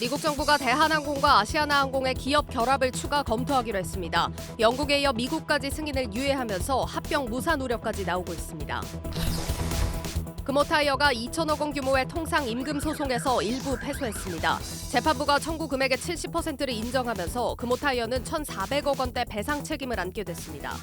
미국 정부가 대한항공과 아시아나항공의 기업 결합을 추가 검토하기로 했습니다. 영국에 이어 미국까지 승인을 유예하면서 합병 무산 우려까지 나오고 있습니다. 금호타이어가 2천억 원 규모의 통상 임금 소송에서 일부 패소했습니다. 재판부가 청구 금액의 70%를 인정하면서 금호타이어는 1,400억 원대 배상 책임을 안게 됐습니다.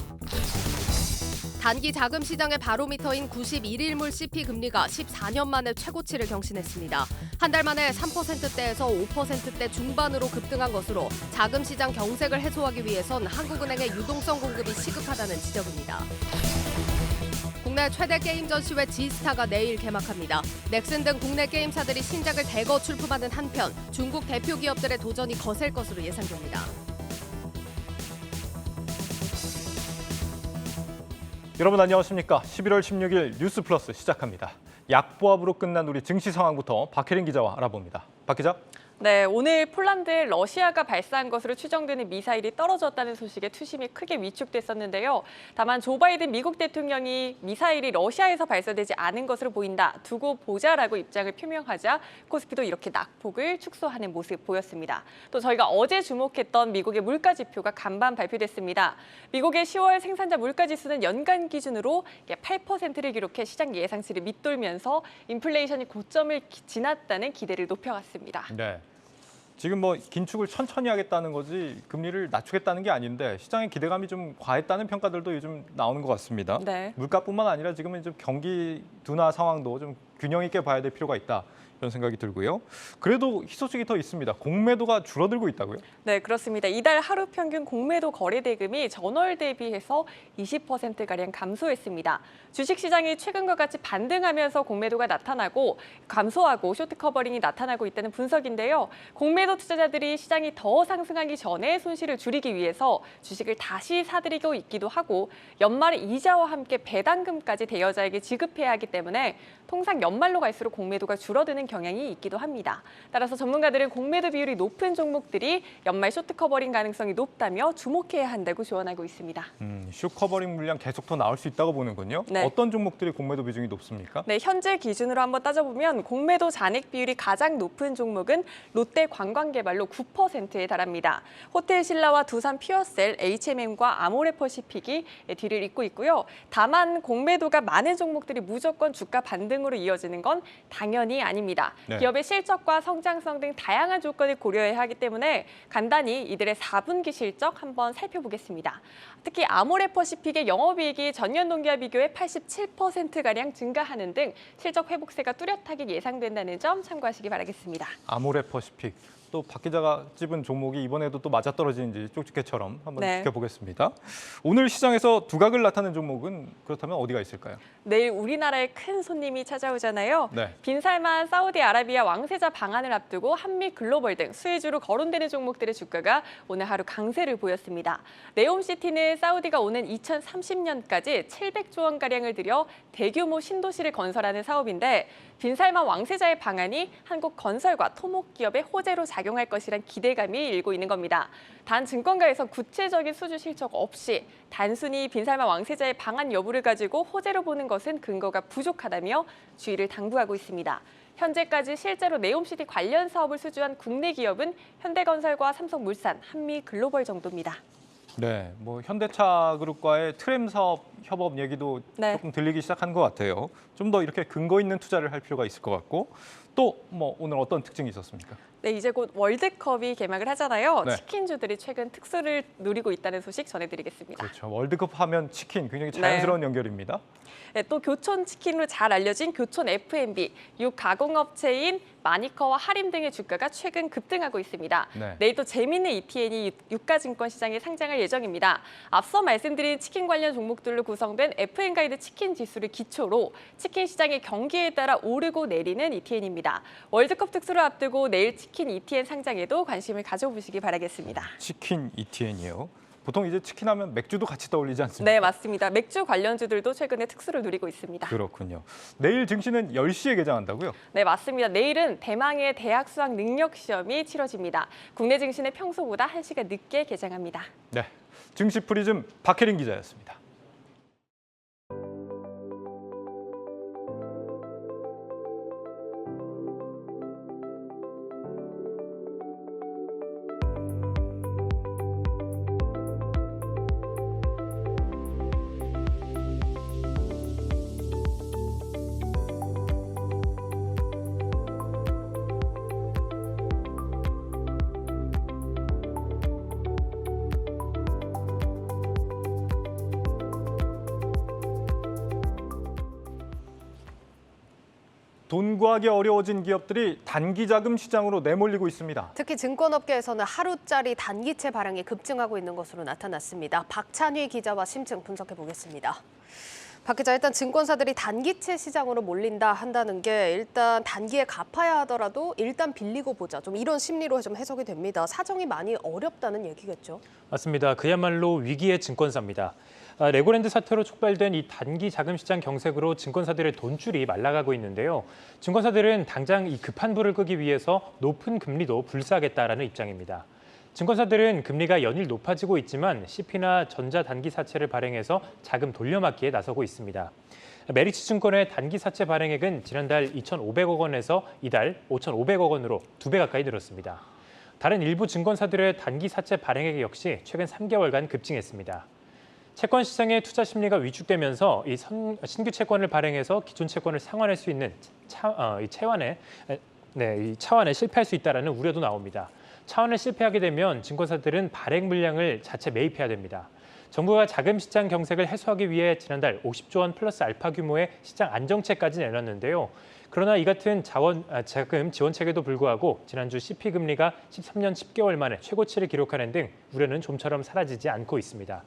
단기 자금 시장의 바로미터인 91일물 CP 금리가 14년 만에 최고치를 경신했습니다. 한 달 만에 3%대에서 5%대 중반으로 급등한 것으로 자금 시장 경색을 해소하기 위해선 한국은행의 유동성 공급이 시급하다는 지적입니다. 국내 최대 게임 전시회 G스타가 내일 개막합니다. 넥슨 등 국내 게임사들이 신작을 대거 출품하는 한편 중국 대표 기업들의 도전이 거셀 것으로 예상됩니다. 여러분 안녕하십니까? 11월 16일 뉴스 플러스 시작합니다. 약보합으로 끝난 우리 증시 상황부터 박혜린 기자와 알아봅니다. 박 기자. 네, 오늘 폴란드에 러시아가 발사한 것으로 추정되는 미사일이 떨어졌다는 소식에 투심이 크게 위축됐었는데요. 다만 조 바이든 미국 대통령이 미사일이 러시아에서 발사되지 않은 것으로 보인다, 두고 보자라고 입장을 표명하자 코스피도 이렇게 낙폭을 축소하는 모습 보였습니다. 또 저희가 어제 주목했던 미국의 물가 지표가 간밤 발표됐습니다. 미국의 10월 생산자 물가 지수는 연간 기준으로 8%를 기록해 시장 예상치를 밑돌면서 인플레이션이 고점을 지났다는 기대를 높여갔습니다. 네. 지금 뭐 긴축을 천천히 하겠다는 거지 금리를 낮추겠다는 게 아닌데 시장의 기대감이 좀 과했다는 평가들도 요즘 나오는 것 같습니다. 네. 물가뿐만 아니라 지금은 좀 경기 둔화 상황도 좀 균형 있게 봐야 될 필요가 있다. 이런 생각이 들고요. 그래도 희소식이 더 있습니다. 공매도가 줄어들고 있다고요? 네, 그렇습니다. 이달 하루 평균 공매도 거래 대금이 전월 대비해서 20%가량 감소했습니다. 주식시장이 최근과 같이 반등하면서 공매도가 나타나고 감소하고 쇼트 커버링이 나타나고 있다는 분석인데요. 공매도 투자자들이 시장이 더 상승하기 전에 손실을 줄이기 위해서 주식을 다시 사들이고 있기도 하고 연말에 이자와 함께 배당금까지 대여자에게 지급해야 하기 때문에 통상 연말로 갈수록 공매도가 줄어드는 경향이 있기도 합니다. 따라서 전문가들은 공매도 비율이 높은 종목들이 연말 쇼트 커버링 가능성이 높다며 주목해야 한다고 조언하고 있습니다. 숏 커버링 물량 계속 더 나올 수 있다고 보는군요. 네. 어떤 종목들이 공매도 비중이 높습니까? 네, 현재 기준으로 한번 따져보면 공매도 잔액 비율이 가장 높은 종목은 롯데관광개발로 9%에 달합니다. 호텔신라와 두산 퓨어셀, HMM과 아모레퍼시픽이 뒤를 잇고 있고요. 다만 공매도가 많은 종목들이 무조건 주가 반등으로 이어지는 건 당연히 아닙니다. 네. 기업의 실적과 성장성 등 다양한 조건을 고려해야 하기 때문에 간단히 이들의 4분기 실적 한번 살펴보겠습니다. 특히 아모레퍼시픽의 영업이익이 전년 동기와 비교해 87%가량 증가하는 등 실적 회복세가 뚜렷하게 예상된다는 점 참고하시기 바라겠습니다. 아모레퍼시픽. 또 박 기자가 찝은 종목이 이번에도 또 맞아떨어지는지 쪽집게처럼 한번 네. 지켜보겠습니다. 오늘 시장에서 두각을 나타낸 종목은 그렇다면 어디가 있을까요? 내일 우리나라에 큰 손님이 찾아오잖아요. 네. 빈살만 사우디아라비아 왕세자 방한을 앞두고 한미 글로벌 등 수혜주로 거론되는 종목들의 주가가 오늘 하루 강세를 보였습니다. 네옴시티는 사우디가 오는 2030년까지 700조 원가량을 들여 대규모 신도시를 건설하는 사업인데 빈살만 왕세자의 방안이 한국 건설과 토목기업의 호재로 작용할 것이란 기대감이 일고 있는 겁니다. 단 증권가에서 구체적인 수주 실적 없이 단순히 빈살만 왕세자의 방안 여부를 가지고 호재로 보는 것은 근거가 부족하다며 주의를 당부하고 있습니다. 현재까지 실제로 네옴시티 관련 사업을 수주한 국내 기업은 현대건설과 삼성물산, 한미글로벌 정도입니다. 네, 뭐 현대차 그룹과의 트램 사업 협업 얘기도 네. 조금 들리기 시작한 것 같아요. 좀 더 이렇게 근거 있는 투자를 할 필요가 있을 것 같고 또 뭐 오늘 어떤 특징이 있었습니까? 네, 이제 곧 월드컵이 개막을 하잖아요. 네. 치킨주들이 최근 특수를 누리고 있다는 소식 전해드리겠습니다. 그렇죠. 월드컵 하면 치킨 굉장히 자연스러운 연결입니다. 네, 또 교촌 치킨으로 잘 알려진 교촌 F&B, 육 가공업체인 마니커와 하림 등의 주가가 최근 급등하고 있습니다. 네. 내일 또 재미있는 ETN이 유가증권 시장에 상장할 예정입니다. 앞서 말씀드린 치킨 관련 종목들로 구성된 FN가이드 치킨 지수를 기초로 치킨 시장의 경기에 따라 오르고 내리는 ETN입니다. 월드컵 특수를 앞두고 내일 치킨 ETN 상장에도 관심을 가져보시기 바라겠습니다. 치킨 ETN이요. 보통 이제 치킨 하면 맥주도 같이 떠올리지 않습니까? 네, 맞습니다. 맥주 관련주들도 최근에 특수를 누리고 있습니다. 그렇군요. 내일 증시는 10시에 개장한다고요? 네, 맞습니다. 내일은 대망의 대학 수학 능력 시험이 치러집니다. 국내 증시는 평소보다 1시간 늦게 개장합니다. 네, 증시 프리즘 박혜린 기자였습니다. 돈 구하기 어려워진 기업들이 단기 자금 시장으로 내몰리고 있습니다. 특히 증권업계에서는 하루짜리 단기채 발행이 급증하고 있는 것으로 나타났습니다. 박찬휘 기자와 심층 분석해 보겠습니다. 박 기자, 일단 증권사들이 단기채 시장으로 몰린다 한다는 게 일단 단기에 갚아야 하더라도 일단 빌리고 보자. 좀 이런 심리로 좀 해석이 됩니다. 사정이 많이 어렵다는 얘기겠죠? 맞습니다. 그야말로 위기의 증권사입니다. 레고랜드 사태로 촉발된 이 단기 자금 시장 경색으로 증권사들의 돈줄이 말라가고 있는데요. 증권사들은 당장 이 급한 불을 끄기 위해서 높은 금리도 불사하겠다라는 입장입니다. 증권사들은 금리가 연일 높아지고 있지만 CP나 전자단기 사채를 발행해서 자금 돌려막기에 나서고 있습니다. 메리츠 증권의 단기 사채 발행액은 지난달 2,500억 원에서 이달 5,500억 원으로 2배 가까이 늘었습니다. 다른 일부 증권사들의 단기 사채 발행액 역시 최근 3개월간 급증했습니다. 채권 시장의 투자 심리가 위축되면서 이 신규 채권을 발행해서 기존 채권을 상환할 수 있는 차환에 실패할 수 있다는 우려도 나옵니다. 차환에 실패하게 되면 증권사들은 발행 물량을 자체 매입해야 됩니다. 정부가 자금 시장 경색을 해소하기 위해 지난달 50조 원 플러스 알파 규모의 시장 안정채까지 내놨는데요. 그러나 이 같은 자금 지원책에도 불구하고 지난주 CP 금리가 13년 10개월 만에 최고치를 기록하는 등 우려는 좀처럼 사라지지 않고 있습니다.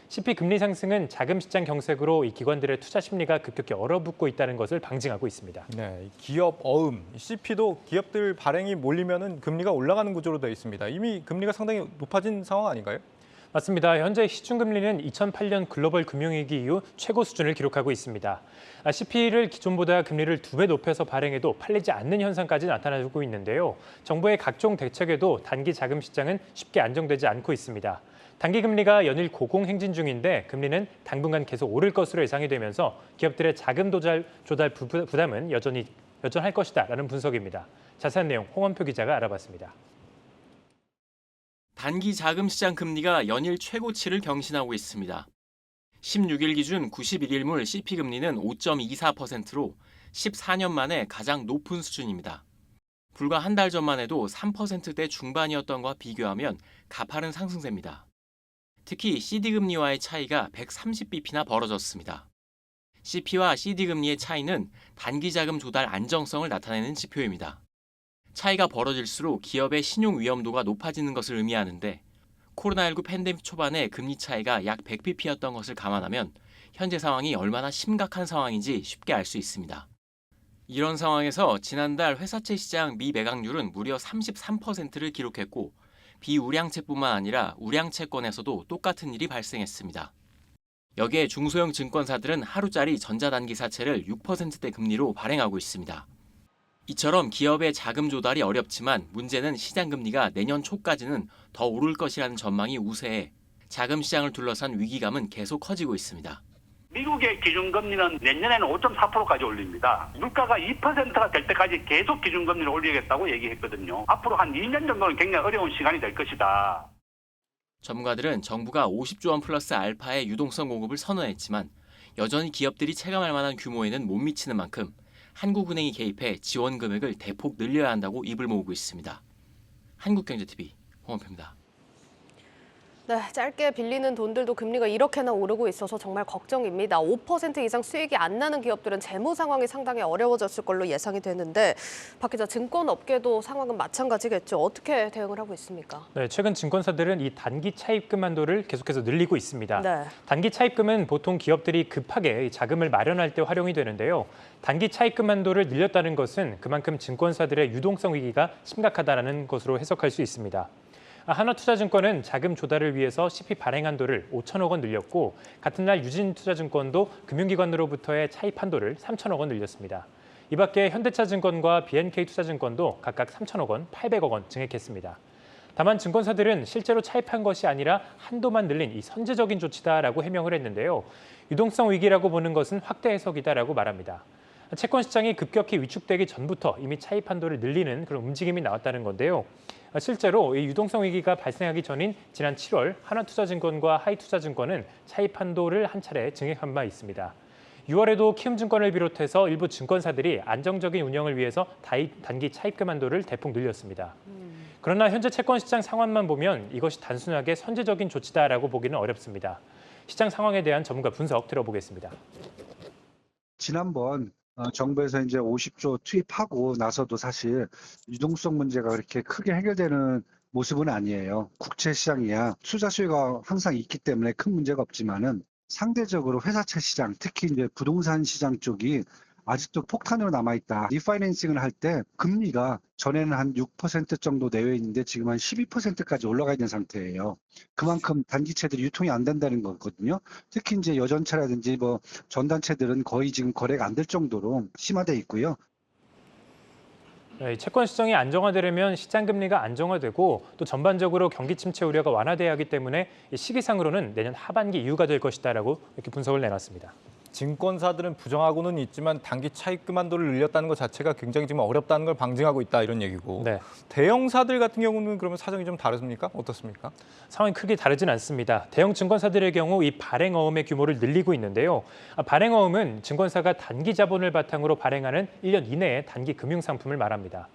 CP 금리 상승은 자금 시장 경색으로 이 기관들의 투자 심리가 급격히 얼어붙고 있다는 것을 방증하고 있습니다. 네, 기업 어음, CP도 기업들 발행이 몰리면은 금리가 올라가는 구조로 되어 있습니다. 이미 금리가 상당히 높아진 상황 아닌가요? 맞습니다. 현재 시중금리는 2008년 글로벌 금융위기 이후 최고 수준을 기록하고 있습니다. CP를 기존보다 금리를 2배 높여서 발행해도 팔리지 않는 현상까지 나타나고 있는데요. 정부의 각종 대책에도 단기 자금 시장은 쉽게 안정되지 않고 있습니다. 단기 금리가 연일 고공행진 중인데 금리는 당분간 계속 오를 것으로 예상이 되면서 기업들의 자금 조달 부담은 여전할 것이다라는 분석입니다. 자세한 내용 홍원표 기자가 알아봤습니다. 단기 자금 시장 금리가 연일 최고치를 경신하고 있습니다. 16일 기준 91일물 CP 금리는 5.24%로 14년 만에 가장 높은 수준입니다. 불과 한 달 전만 해도 3%대 중반이었던 것과 비교하면 가파른 상승세입니다. 특히 CD 금리와의 차이가 130bp나 벌어졌습니다. CP와 CD 금리의 차이는 단기 자금 조달 안정성을 나타내는 지표입니다. 차이가 벌어질수록 기업의 신용 위험도가 높아지는 것을 의미하는데 코로나19 팬데믹 초반에 금리 차이가 약 100bp였던 것을 감안하면 현재 상황이 얼마나 심각한 상황인지 쉽게 알 수 있습니다. 이런 상황에서 지난달 회사채 시장 미매각률은 무려 33%를 기록했고 비우량채뿐만 아니라 우량채권에서도 똑같은 일이 발생했습니다. 여기에 중소형 증권사들은 하루짜리 전자단기 사채를 6%대 금리로 발행하고 있습니다. 이처럼 기업의 자금 조달이 어렵지만 문제는 시장 금리가 내년 초까지는 더 오를 것이라는 전망이 우세해 자금 시장을 둘러싼 위기감은 계속 커지고 있습니다. 미국의 기준금리는 내년에는 5.4%까지 올립니다. 물가가 2%가 될 때까지 계속 기준금리를 올리겠다고 얘기했거든요. 앞으로 한 2년 정도는 굉장히 어려운 시간이 될 것이다. 전문가들은 정부가 50조 원 플러스 알파의 유동성 공급을 선언했지만 여전히 기업들이 체감할 만한 규모에는 못 미치는 만큼 한국은행이 개입해 지원 금액을 대폭 늘려야 한다고 입을 모으고 있습니다. 한국경제TV 홍원표입니다. 네, 짧게 빌리는 돈들도 금리가 이렇게나 오르고 있어서 정말 걱정입니다. 5% 이상 수익이 안 나는 기업들은 재무 상황이 상당히 어려워졌을 걸로 예상이 되는데 박 기자, 증권업계도 상황은 마찬가지겠죠. 어떻게 대응을 하고 있습니까? 네, 최근 증권사들은 이 단기 차입금 한도를 계속해서 늘리고 있습니다. 네. 단기 차입금은 보통 기업들이 급하게 자금을 마련할 때 활용이 되는데요. 단기 차입금 한도를 늘렸다는 것은 그만큼 증권사들의 유동성 위기가 심각하다는 것으로 해석할 수 있습니다. 하나투자증권은 자금 조달을 위해서 CP 발행 한도를 5천억 원 늘렸고 같은 날 유진투자증권도 금융기관으로부터의 차입 한도를 3천억 원 늘렸습니다. 이 밖에 현대차증권과 BNK투자증권도 각각 3천억 원, 800억 원 증액했습니다. 다만 증권사들은 실제로 차입한 것이 아니라 한도만 늘린 이 선제적인 조치다라고 해명을 했는데요. 유동성 위기라고 보는 것은 확대 해석이다라고 말합니다. 채권 시장이 급격히 위축되기 전부터 이미 차입 한도를 늘리는 그런 움직임이 나왔다는 건데요. 실제로 이 유동성 위기가 발생하기 전인 지난 7월 하나투자증권과 하이투자증권은 차입 한도를 한 차례 증액한 바 있습니다. 6월에도 키움증권을 비롯해서 일부 증권사들이 안정적인 운영을 위해서 단기 차입금 한도를 대폭 늘렸습니다. 그러나 현재 채권 시장 상황만 보면 이것이 단순하게 선제적인 조치다라고 보기는 어렵습니다. 시장 상황에 대한 전문가 분석 들어보겠습니다. 지난번 정부에서 이제 50조 투입하고 나서도 사실 유동성 문제가 그렇게 크게 해결되는 모습은 아니에요. 국채 시장이야 투자 수요가 항상 있기 때문에 큰 문제가 없지만은 상대적으로 회사채 시장, 특히 이제 부동산 시장 쪽이 아직도 폭탄으로 남아있다. 리파이낸싱을 할 때 금리가 전에는 한 6% 정도 내외 있는데 지금 한 12%까지 올라가 있는 상태예요. 그만큼 단기채들이 유통이 안 된다는 거거든요. 특히 이제 여전차라든지 뭐 전단채들은 거의 지금 거래가 안 될 정도로 심화돼 있고요. 네, 채권 시장이 안정화되려면 시장 금리가 안정화되고 또 전반적으로 경기 침체 우려가 완화돼야 하기 때문에 이 시기상으로는 내년 하반기 이유가 될 것이다라고 이렇게 분석을 내놨습니다. 증권사들은 부정하고는 있지만 단기 차익금 한도를 늘렸다는 것 자체가 굉장히 지금 어렵다는 걸 방증하고 있다 이런 얘기고 네. 대형사들 같은 경우는 그러면 사정이 좀 다릅니까? 어떻습니까? 상황이 크게 다르진 않습니다. 대형 증권사들의 경우 이 발행어음의 규모를 늘리고 있는데요. 발행어음은 증권사가 단기 자본을 바탕으로 발행하는 1년 이내의 단기 금융상품을 말합니다.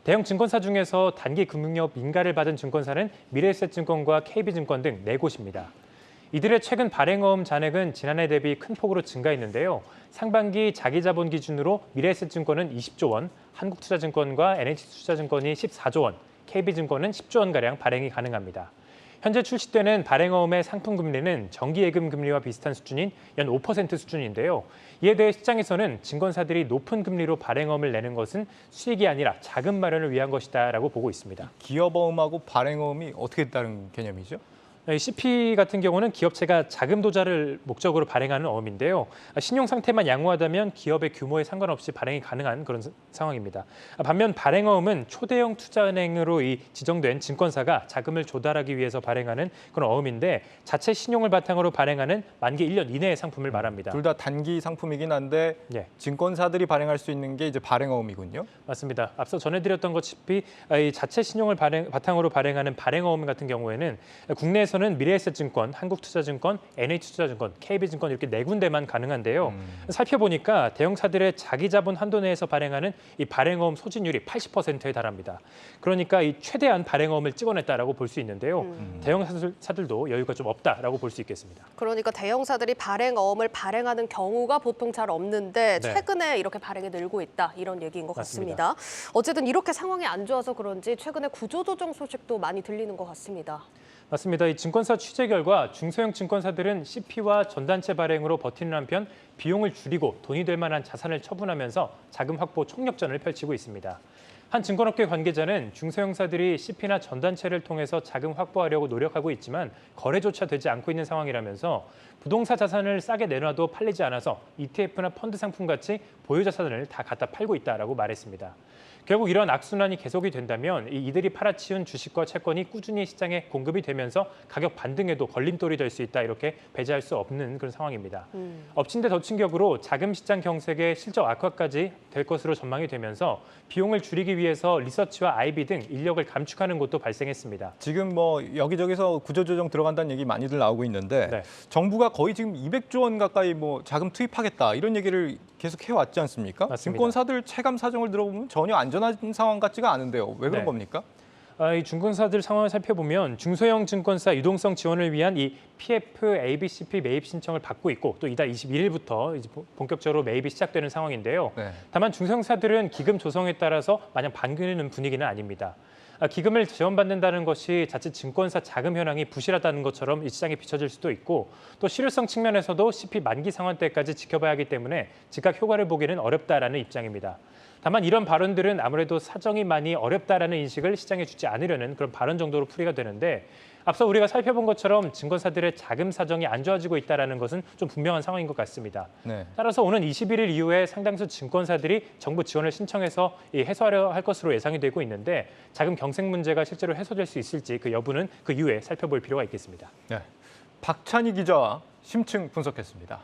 대형 증권사 중에서 단기 금융업 인가를 받은 증권사는 미래에셋증권과 KB증권 등 4곳입니다. 이들의 최근 발행어음 잔액은 지난해 대비 큰 폭으로 증가했는데요. 상반기 자기자본 기준으로 미래에셋증권은 20조 원, 한국투자증권과 NH투자증권이 14조 원, KB증권은 10조 원가량 발행이 가능합니다. 현재 출시되는 발행어음의 상품 금리는 정기예금 금리와 비슷한 수준인 연 5% 수준인데요. 이에 대해 시장에서는 증권사들이 높은 금리로 발행어음을 내는 것은 수익이 아니라 자금 마련을 위한 것이다라고 보고 있습니다. 기업어음하고 발행어음이 어떻게 다른 개념이죠? CP 같은 경우는 기업체가 자금 도달을 목적으로 발행하는 어음인데요. 신용 상태만 양호하다면 기업의 규모에 상관없이 발행이 가능한 그런 상황입니다. 반면 발행어음은 초대형 투자은행으로 지정된 증권사가 자금을 조달하기 위해서 발행하는 그런 어음인데 자체 신용을 바탕으로 발행하는 만기 1년 이내의 상품을 말합니다. 둘 다 단기 상품이긴 한데 네. 증권사들이 발행할 수 있는 게 이제 발행어음이군요. 맞습니다. 앞서 전해드렸던 것처럼 이 자체 신용을 바탕으로 발행하는 발행어음 같은 경우에는 국내에서는 미래에셋증권, 한국투자증권, NH투자증권, KB증권 이렇게 4군데만 가능한데요. 살펴보니까 대형사들의 자기자본 한도 내에서 발행하는 이 발행어음 소진율이 80%에 달합니다. 그러니까 이 최대한 발행어음을 찍어냈다라고 볼 수 있는데요. 대형사들도 여유가 좀 없다라고 볼 수 있겠습니다. 그러니까 대형사들이 발행어음을 발행하는 경우가 보통 잘 없는데 네. 최근에 이렇게 발행이 늘고 있다 이런 얘기인 것 맞습니다. 같습니다. 어쨌든 이렇게 상황이 안 좋아서 그런지 최근에 구조조정 소식도 많이 들리는 것 같습니다. 맞습니다. 이 증권사 취재 결과 중소형 증권사들은 CP와 전단체 발행으로 버티는 한편 비용을 줄이고 돈이 될 만한 자산을 처분하면서 자금 확보 총력전을 펼치고 있습니다. 한 증권업계 관계자는 중소형사들이 CP나 전단체를 통해서 자금 확보하려고 노력하고 있지만 거래조차 되지 않고 있는 상황이라면서 부동산 자산을 싸게 내놔도 팔리지 않아서 ETF나 펀드 상품 같이 보유 자산을 다 갖다 팔고 있다라고 말했습니다. 결국 이런 악순환이 계속이 된다면 이들이 팔아치운 주식과 채권이 꾸준히 시장에 공급이 되면서 가격 반등에도 걸림돌이 될 수 있다 이렇게 배제할 수 없는 그런 상황입니다. 엎친 데 덮친 격으로 자금 시장 경색의 실적 악화까지 될 것으로 전망이 되면서 비용을 줄이기 위해서 리서치와 IB 등 인력을 감축하는 곳도 발생했습니다. 지금 뭐 여기저기서 구조조정 들어간다는 얘기 많이들 나오고 있는데 네. 정부가 거의 지금 200조 원 가까이 뭐 자금 투입하겠다 이런 얘기를 계속 해왔지 않습니까? 맞습니다. 증권사들 체감 사정을 들어보면 전혀 안전한 상황 같지가 않은데요. 왜 그런 네. 겁니까? 이 증권사들 상황을 살펴보면 중소형 증권사 유동성 지원을 위한 이 PF ABCP 매입 신청을 받고 있고 또 이달 21일부터 이제 본격적으로 매입이 시작되는 상황인데요. 네. 다만 중소형사들은 기금 조성에 따라서 마냥 반기는 분위기는 아닙니다. 기금을 지원받는다는 것이 자칫 증권사 자금 현황이 부실하다는 것처럼 이 시장에 비춰질 수도 있고 또 실효성 측면에서도 CP 만기 상환 때까지 지켜봐야 하기 때문에 즉각 효과를 보기는 어렵다라는 입장입니다. 다만 이런 발언들은 아무래도 사정이 많이 어렵다라는 인식을 시장에 주지 않으려는 그런 발언 정도로 풀이가 되는데 앞서 우리가 살펴본 것처럼 증권사들의 자금 사정이 안 좋아지고 있다는 것은 좀 분명한 상황인 것 같습니다. 네. 따라서 오는 21일 이후에 상당수 증권사들이 정부 지원을 신청해서 해소하려 할 것으로 예상이 되고 있는데 자금 경색 문제가 실제로 해소될 수 있을지 그 여부는 그 이후에 살펴볼 필요가 있겠습니다. 네. 박찬희 기자와 심층 분석했습니다.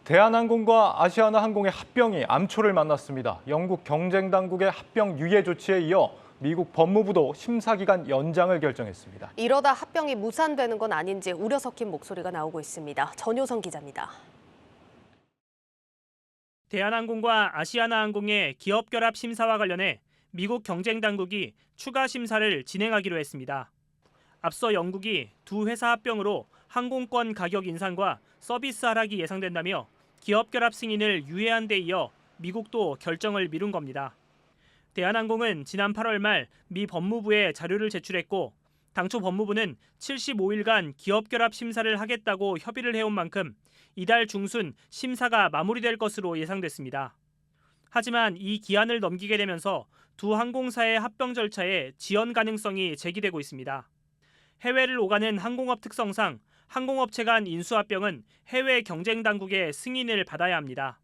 대한항공과 아시아나항공의 합병이 암초를 만났습니다. 영국 경쟁당국의 합병 유예 조치에 이어 미국 법무부도 심사기간 연장을 결정했습니다. 이러다 합병이 무산되는 건 아닌지 우려 섞인 목소리가 나오고 있습니다. 전효성 기자입니다. 대한항공과 아시아나항공의 기업 결합 심사와 관련해 미국 경쟁당국이 추가 심사를 진행하기로 했습니다. 앞서 영국이 두 회사 합병으로 항공권 가격 인상과 서비스 하락이 예상된다며 기업 결합 승인을 유예한 데 이어 미국도 결정을 미룬 겁니다. 대한항공은 지난 8월 말 미 법무부에 자료를 제출했고 당초 법무부는 75일간 기업 결합 심사를 하겠다고 협의를 해온 만큼 이달 중순 심사가 마무리될 것으로 예상됐습니다. 하지만 이 기한을 넘기게 되면서 두 항공사의 합병 절차에 지연 가능성이 제기되고 있습니다. 해외를 오가는 항공업 특성상 항공업체 간 인수합병은 해외 경쟁 당국의 승인을 받아야 합니다.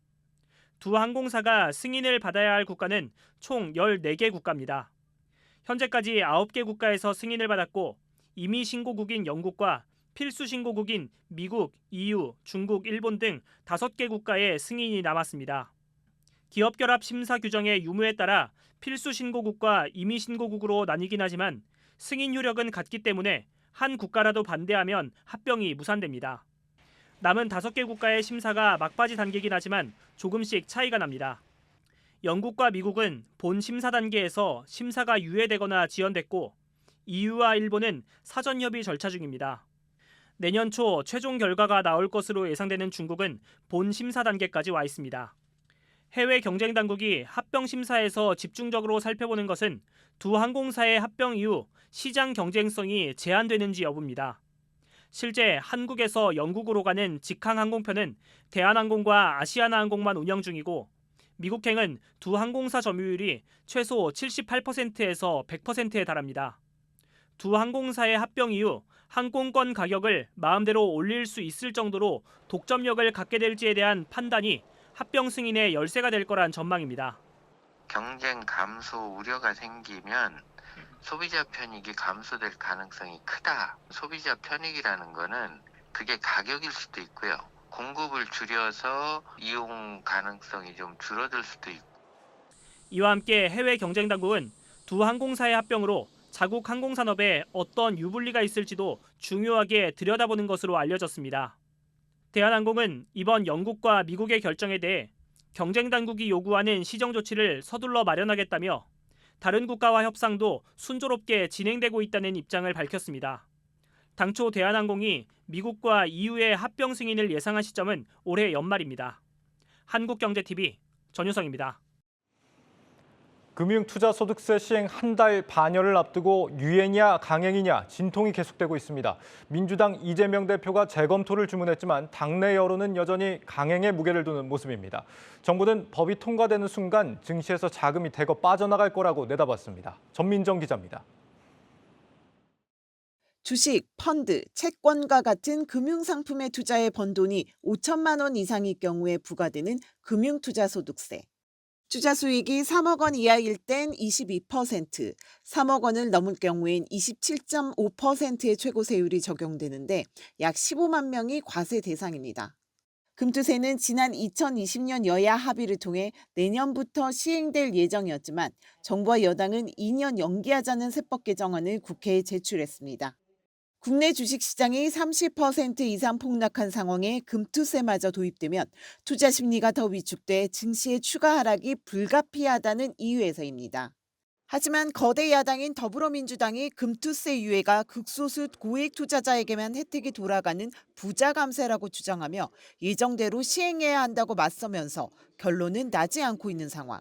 두 항공사가 승인을 받아야 할 국가는 총 14개 국가입니다. 현재까지 9개 국가에서 승인을 받았고 이미 신고국인 영국과 필수 신고국인 미국, EU, 중국, 일본 등 5개 국가의 승인이 남았습니다. 기업 결합 심사 규정의 유무에 따라 필수 신고국과 임의 신고국으로 나뉘긴 하지만 승인 효력은 같기 때문에 한 국가라도 반대하면 합병이 무산됩니다. 남은 5개 국가의 심사가 막바지 단계이긴 하지만 조금씩 차이가 납니다. 영국과 미국은 본 심사 단계에서 심사가 유예되거나 지연됐고 EU와 일본은 사전 협의 절차 중입니다. 내년 초 최종 결과가 나올 것으로 예상되는 중국은 본 심사 단계까지 와 있습니다. 해외 경쟁 당국이 합병 심사에서 집중적으로 살펴보는 것은 두 항공사의 합병 이후 시장 경쟁성이 제한되는지 여부입니다. 실제 한국에서 영국으로 가는 직항 항공편은 대한항공과 아시아나항공만 운영 중이고 미국행은 두 항공사 점유율이 최소 78%에서 100%에 달합니다. 두 항공사의 합병 이후 항공권 가격을 마음대로 올릴 수 있을 정도로 독점력을 갖게 될지에 대한 판단이 합병 승인의 열쇠가 될 거란 전망입니다. 경쟁 감소 우려가 생기면 소비자 편익이 감소될 가능성이 크다. 소비자 편익이라는 거는 그게 가격일 수도 있고요. 공급을 줄여서 이용 가능성이 좀 줄어들 수도 있고. 이와 함께 해외 경쟁 당국은 두 항공사의 합병으로 자국 항공산업에 어떤 유불리가 있을지도 중요하게 들여다보는 것으로 알려졌습니다. 대한항공은 이번 영국과 미국의 결정에 대해 경쟁 당국이 요구하는 시정 조치를 서둘러 마련하겠다며 다른 국가와 협상도 순조롭게 진행되고 있다는 입장을 밝혔습니다. 당초 대한항공이 미국과 EU의 합병 승인을 예상한 시점은 올해 연말입니다. 한국경제TV 전유성입니다. 금융투자소득세 시행 한 달 반여를 앞두고 유예냐 강행이냐 진통이 계속되고 있습니다. 민주당 이재명 대표가 재검토를 주문했지만 당내 여론은 여전히 강행에 무게를 두는 모습입니다. 정부는 법이 통과되는 순간 증시에서 자금이 대거 빠져나갈 거라고 내다봤습니다. 전민정 기자입니다. 주식, 펀드, 채권과 같은 금융상품에 투자해 번 돈이 5천만 원 이상일 경우에 부과되는 금융투자소득세. 투자 수익이 3억 원 이하일 땐 22%, 3억 원을 넘을 경우엔 27.5%의 최고세율이 적용되는데 약 15만 명이 과세 대상입니다. 금투세는 지난 2020년 여야 합의를 통해 내년부터 시행될 예정이었지만 정부와 여당은 2년 연기하자는 세법 개정안을 국회에 제출했습니다. 국내 주식시장이 30% 이상 폭락한 상황에 금투세마저 도입되면 투자 심리가 더 위축돼 증시의 추가 하락이 불가피하다는 이유에서입니다. 하지만 거대 야당인 더불어민주당이 금투세 유예가 극소수 고액 투자자에게만 혜택이 돌아가는 부자 감세라고 주장하며 예정대로 시행해야 한다고 맞서면서 결론은 나지 않고 있는 상황.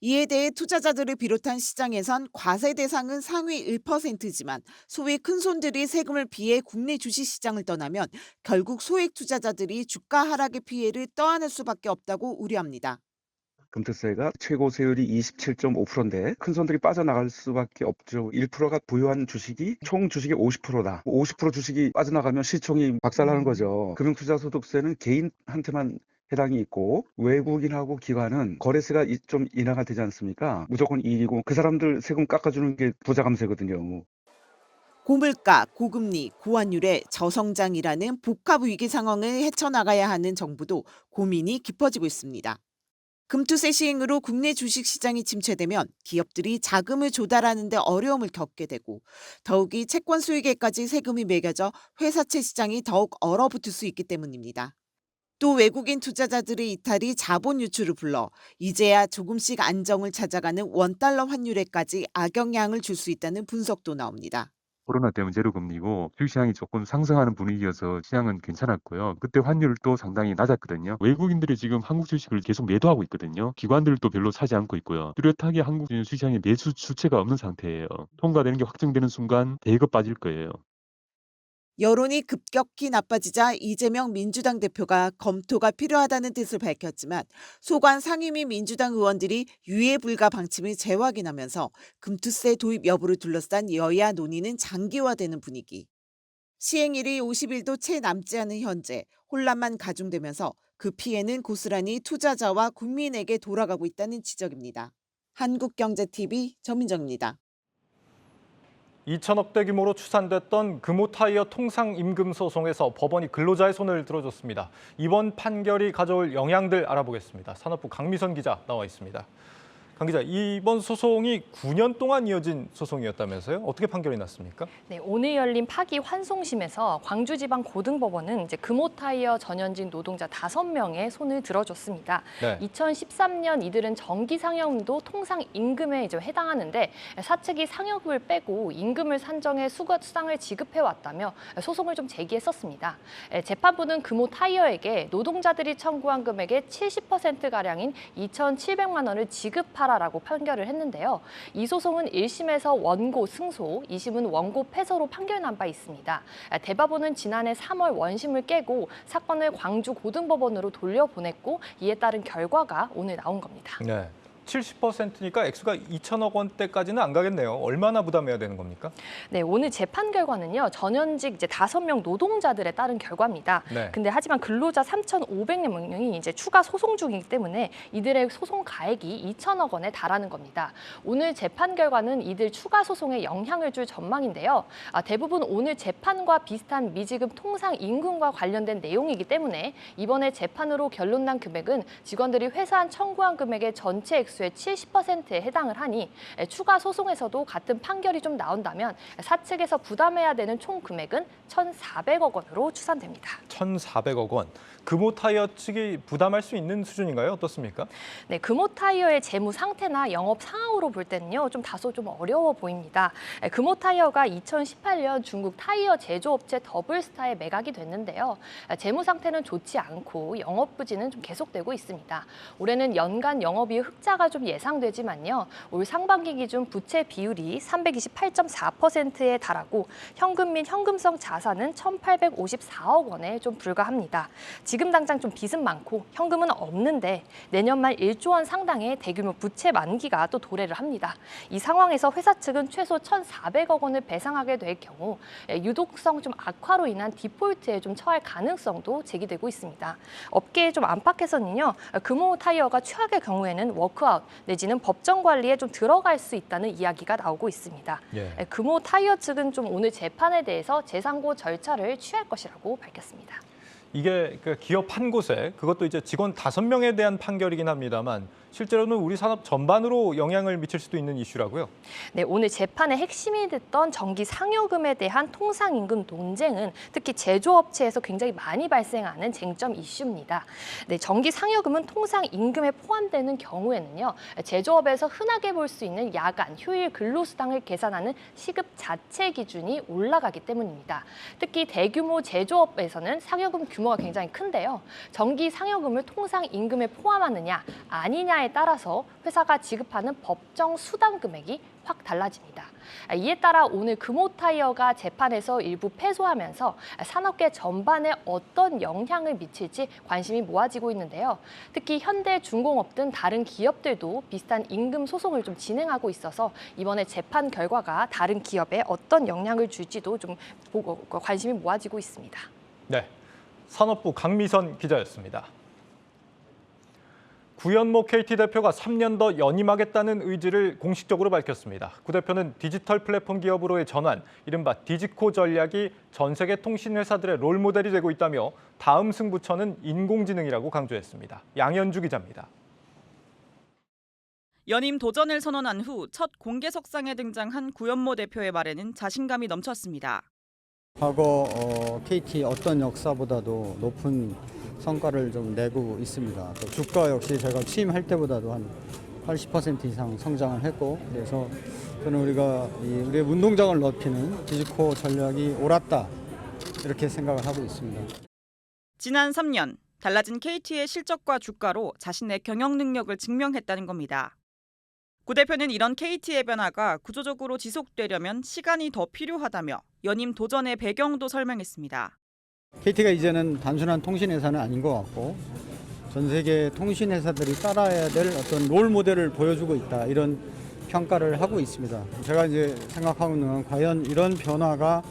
이에 대해 투자자들을 비롯한 시장에선 과세 대상은 상위 1%지만 소위 큰손들이 세금을 피해 국내 주식시장을 떠나면 결국 소액 투자자들이 주가 하락의 피해를 떠안을 수밖에 없다고 우려합니다. 금투세가 최고 세율이 27.5%인데 큰손들이 빠져나갈 수밖에 없죠. 1%가 보유한 주식이 총 주식의 50%다. 50% 주식이 빠져나가면 시총이 박살나는 거죠. 금융투자소득세는 개인한테만 해당이 있고 외국인하고 기관은 거래세가 좀 인하가 되지 않습니까? 무조건 이익이고 그 사람들 세금 깎아주는 게 부자 감세거든요. 고물가, 고금리, 고환율의 저성장이라는 복합 위기 상황을 헤쳐나가야 하는 정부도 고민이 깊어지고 있습니다. 금투세 시행으로 국내 주식시장이 침체되면 기업들이 자금을 조달하는 데 어려움을 겪게 되고 더욱이 채권 수익에까지 세금이 매겨져 회사채 시장이 더욱 얼어붙을 수 있기 때문입니다. 또 외국인 투자자들의 이탈이 자본 유출을 불러 이제야 조금씩 안정을 찾아가는 원달러 환율에까지 악영향을 줄 수 있다는 분석도 나옵니다. 코로나 때문에 제로금리고 주식시장이 조금 상승하는 분위기여서 시장은 괜찮았고요. 그때 환율도 상당히 낮았거든요. 외국인들이 지금 한국 주식을 계속 매도하고 있거든요. 기관들도 별로 사지 않고 있고요. 뚜렷하게 한국 주식시장에 매수 주체가 없는 상태예요. 통과되는 게 확정되는 순간 대거 빠질 거예요. 여론이 급격히 나빠지자 이재명 민주당 대표가 검토가 필요하다는 뜻을 밝혔지만 소관 상임위 민주당 의원들이 유예 불가 방침을 재확인하면서 금투세 도입 여부를 둘러싼 여야 논의는 장기화되는 분위기. 시행일이 50일도 채 남지 않은 현재 혼란만 가중되면서 그 피해는 고스란히 투자자와 국민에게 돌아가고 있다는 지적입니다. 한국경제TV 전민정입니다. 2천억대 규모로 추산됐던 금호타이어 통상임금 소송에서 법원이 근로자의 손을 들어줬습니다. 이번 판결이 가져올 영향들 알아보겠습니다. 산업부 강미선 기자 나와 있습니다. 강 기자, 이번 소송이 9년 동안 이어진 소송이었다면서요? 어떻게 판결이 났습니까? 네, 오늘 열린 파기환송심에서 광주지방고등법원은 금호타이어 전현직 노동자 5명의 손을 들어줬습니다. 네. 2013년 이들은 정기상여금도 통상임금에 해당하는데 사측이 상여금을 빼고 임금을 산정해 수당을 지급해왔다며 소송을 좀 제기했었습니다. 재판부는 금호타이어에게 노동자들이 청구한 금액의 70%가량인 2,700만 원을 지급하라라고 판결을 했는데요. 이 소송은 1심에서 원고 승소, 2심은 원고 패소로 판결난 바 있습니다. 대법원은 지난해 3월 원심을 깨고 사건을 광주고등법원으로 돌려보냈고 이에 따른 결과가 오늘 나온 겁니다. 네. 70%니까 액수가 2천억 원대까지는 안 가겠네요. 얼마나 부담해야 되는 겁니까? 네, 오늘 재판 결과는요. 전현직 5명 노동자들에 따른 결과입니다. 네. 근데 하지만 근로자 3,500명이 추가 소송 중이기 때문에 이들의 소송 가액이 2천억 원에 달하는 겁니다. 오늘 재판 결과는 이들 추가 소송에 영향을 줄 전망인데요. 대부분 오늘 재판과 비슷한 미지급 통상 임금과 관련된 내용이기 때문에 이번에 재판으로 결론난 금액은 직원들이 회사한 청구한 금액의 전체 액수의 70%에 해당을 하니 추가 소송에서도 같은 판결이 좀 나온다면 사측에서 부담해야 되는 총 금액은 1,400억 원으로 추산됩니다. 1,400억 원. 금호타이어 측이 부담할 수 있는 수준인가요? 어떻습니까? 네, 금호타이어의 재무 상태나 영업 상황으로 볼 때는요, 다소 어려워 보입니다. 금호타이어가 2018년 중국 타이어 제조업체 더블스타에 매각이 됐는데요. 재무 상태는 좋지 않고 영업 부진은 계속되고 있습니다. 올해는 연간 영업이익 흑자가 예상되지만요. 올 상반기 기준 부채 비율이 328.4%에 달하고 현금 및 현금성 자산은 1,854억 원에 불과합니다. 지금 당장 빚은 많고 현금은 없는데 내년 말 1조 원 상당의 대규모 부채 만기가 또 도래를 합니다. 이 상황에서 회사 측은 최소 1,400억 원을 배상하게 될 경우 유독성 악화로 인한 디폴트에 처할 가능성도 제기되고 있습니다. 업계에 안팎에서는요. 금호타이어가 최악의 경우에는 워크아웃 내지는 법정 관리에 들어갈 수 있다는 이야기가 나오고 있습니다. 예. 금호타이어 측은 오늘 재판에 대해서 재상고 절차를 취할 것이라고 밝혔습니다. 이게 기업 한 곳에 그것도 직원 5명에 대한 판결이긴 합니다만 실제로는 우리 산업 전반으로 영향을 미칠 수도 있는 이슈라고요? 네, 오늘 재판의 핵심이 됐던 정기 상여금에 대한 통상임금 논쟁은 특히 제조업체에서 굉장히 많이 발생하는 쟁점 이슈입니다. 네, 정기 상여금은 통상임금에 포함되는 경우에는요. 제조업에서 흔하게 볼 수 있는 야간, 휴일 근로수당을 계산하는 시급 자체 기준이 올라가기 때문입니다. 특히 대규모 제조업에서는 상여금 규모가 굉장히 큰데요. 정기 상여금을 통상임금에 포함하느냐 아니냐에 따라서 회사가 지급하는 법정 수당 금액이 확 달라집니다. 이에 따라 오늘 금호타이어가 재판에서 일부 패소하면서 산업계 전반에 어떤 영향을 미칠지 관심이 모아지고 있는데요. 특히 현대중공업 등 다른 기업들도 비슷한 임금 소송을 진행하고 있어서 이번에 재판 결과가 다른 기업에 어떤 영향을 줄지도 관심이 모아지고 있습니다. 네, 산업부 강미선 기자였습니다. 구현모 KT 대표가 3년 더 연임하겠다는 의지를 공식적으로 밝혔습니다. 구 대표는 디지털 플랫폼 기업으로의 전환, 이른바 디지코 전략이 전 세계 통신 회사들의 롤모델이 되고 있다며 다음 승부처는 인공지능이라고 강조했습니다. 양현주 기자입니다. 연임 도전을 선언한 후 첫 공개석상에 등장한 구현모 대표의 말에는 자신감이 넘쳤습니다. 과거 KT 어떤 역사보다도 높은 성과를 내고 있습니다. 주가 역시 제가 취임할 때보다도 한 80% 이상 성장을 했고, 그래서 저는 우리의 운동장을 넓히는 디지코 전략이 옳았다, 이렇게 생각을 하고 있습니다. 지난 3년 달라진 KT의 실적과 주가로 자신의 경영 능력을 증명했다는 겁니다. 구 대표는 이런 KT의 변화가 구조적으로 지속되려면 시간이 더 필요하다며 연임 도전의 배경도 설명했습니다. KT가 이제는 단순한 통신회사는 아닌 것 같고, 전 세계 통신회사들이 따라야 될 어떤 롤 모델을 보여주고 있다, 이런 평가를 하고 있습니다. 제가 이제 생각하고 있는 건 과연 이런 변화가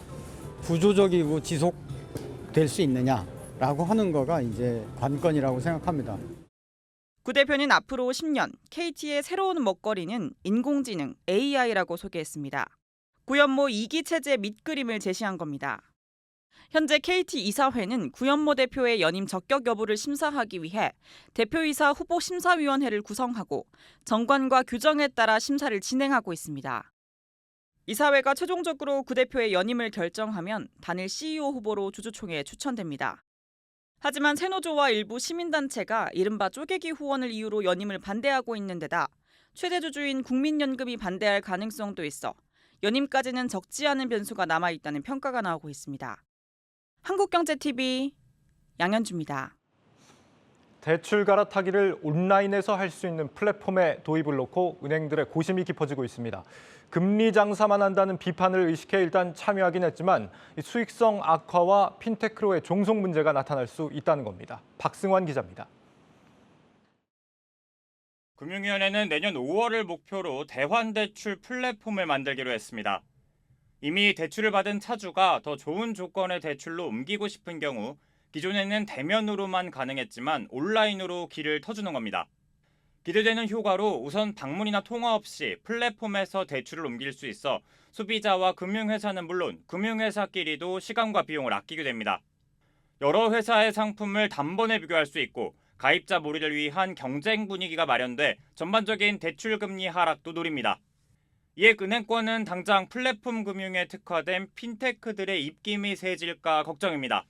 구조적이고 지속될 수 있느냐라고 하는 거가 이제 관건이라고 생각합니다. 구 대표는 앞으로 10년 KT의 새로운 먹거리는 인공지능 AI라고 소개했습니다. 구현모 2기 체제 밑그림을 제시한 겁니다. 현재 KT 이사회는 구현모 대표의 연임 적격 여부를 심사하기 위해 대표이사 후보 심사위원회를 구성하고 정관과 규정에 따라 심사를 진행하고 있습니다. 이사회가 최종적으로 구 대표의 연임을 결정하면 단일 CEO 후보로 주주총회에 추천됩니다. 하지만 새노조와 일부 시민단체가 이른바 쪼개기 후원을 이유로 연임을 반대하고 있는 데다 최대 주주인 국민연금이 반대할 가능성도 있어 연임까지는 적지 않은 변수가 남아있다는 평가가 나오고 있습니다. 한국경제TV 양현주입니다. 대출 갈아타기를 온라인에서 할 수 있는 플랫폼의 도입을 놓고 은행들의 고심이 깊어지고 있습니다. 금리 장사만 한다는 비판을 의식해 일단 참여하긴 했지만 수익성 악화와 핀테크로의 종속 문제가 나타날 수 있다는 겁니다. 박승환 기자입니다. 금융위원회는 내년 5월을 목표로 대환대출 플랫폼을 만들기로 했습니다. 이미 대출을 받은 차주가 더 좋은 조건의 대출로 옮기고 싶은 경우 기존에는 대면으로만 가능했지만 온라인으로 길을 터주는 겁니다. 기대되는 효과로 우선 방문이나 통화 없이 플랫폼에서 대출을 옮길 수 있어 소비자와 금융회사는 물론 금융회사끼리도 시간과 비용을 아끼게 됩니다. 여러 회사의 상품을 단번에 비교할 수 있고 가입자 몰이를 위한 경쟁 분위기가 마련돼 전반적인 대출 금리 하락도 노립니다. 이에 은행권은 당장 플랫폼 금융에 특화된 핀테크들의 입김이 세질까 걱정입니다.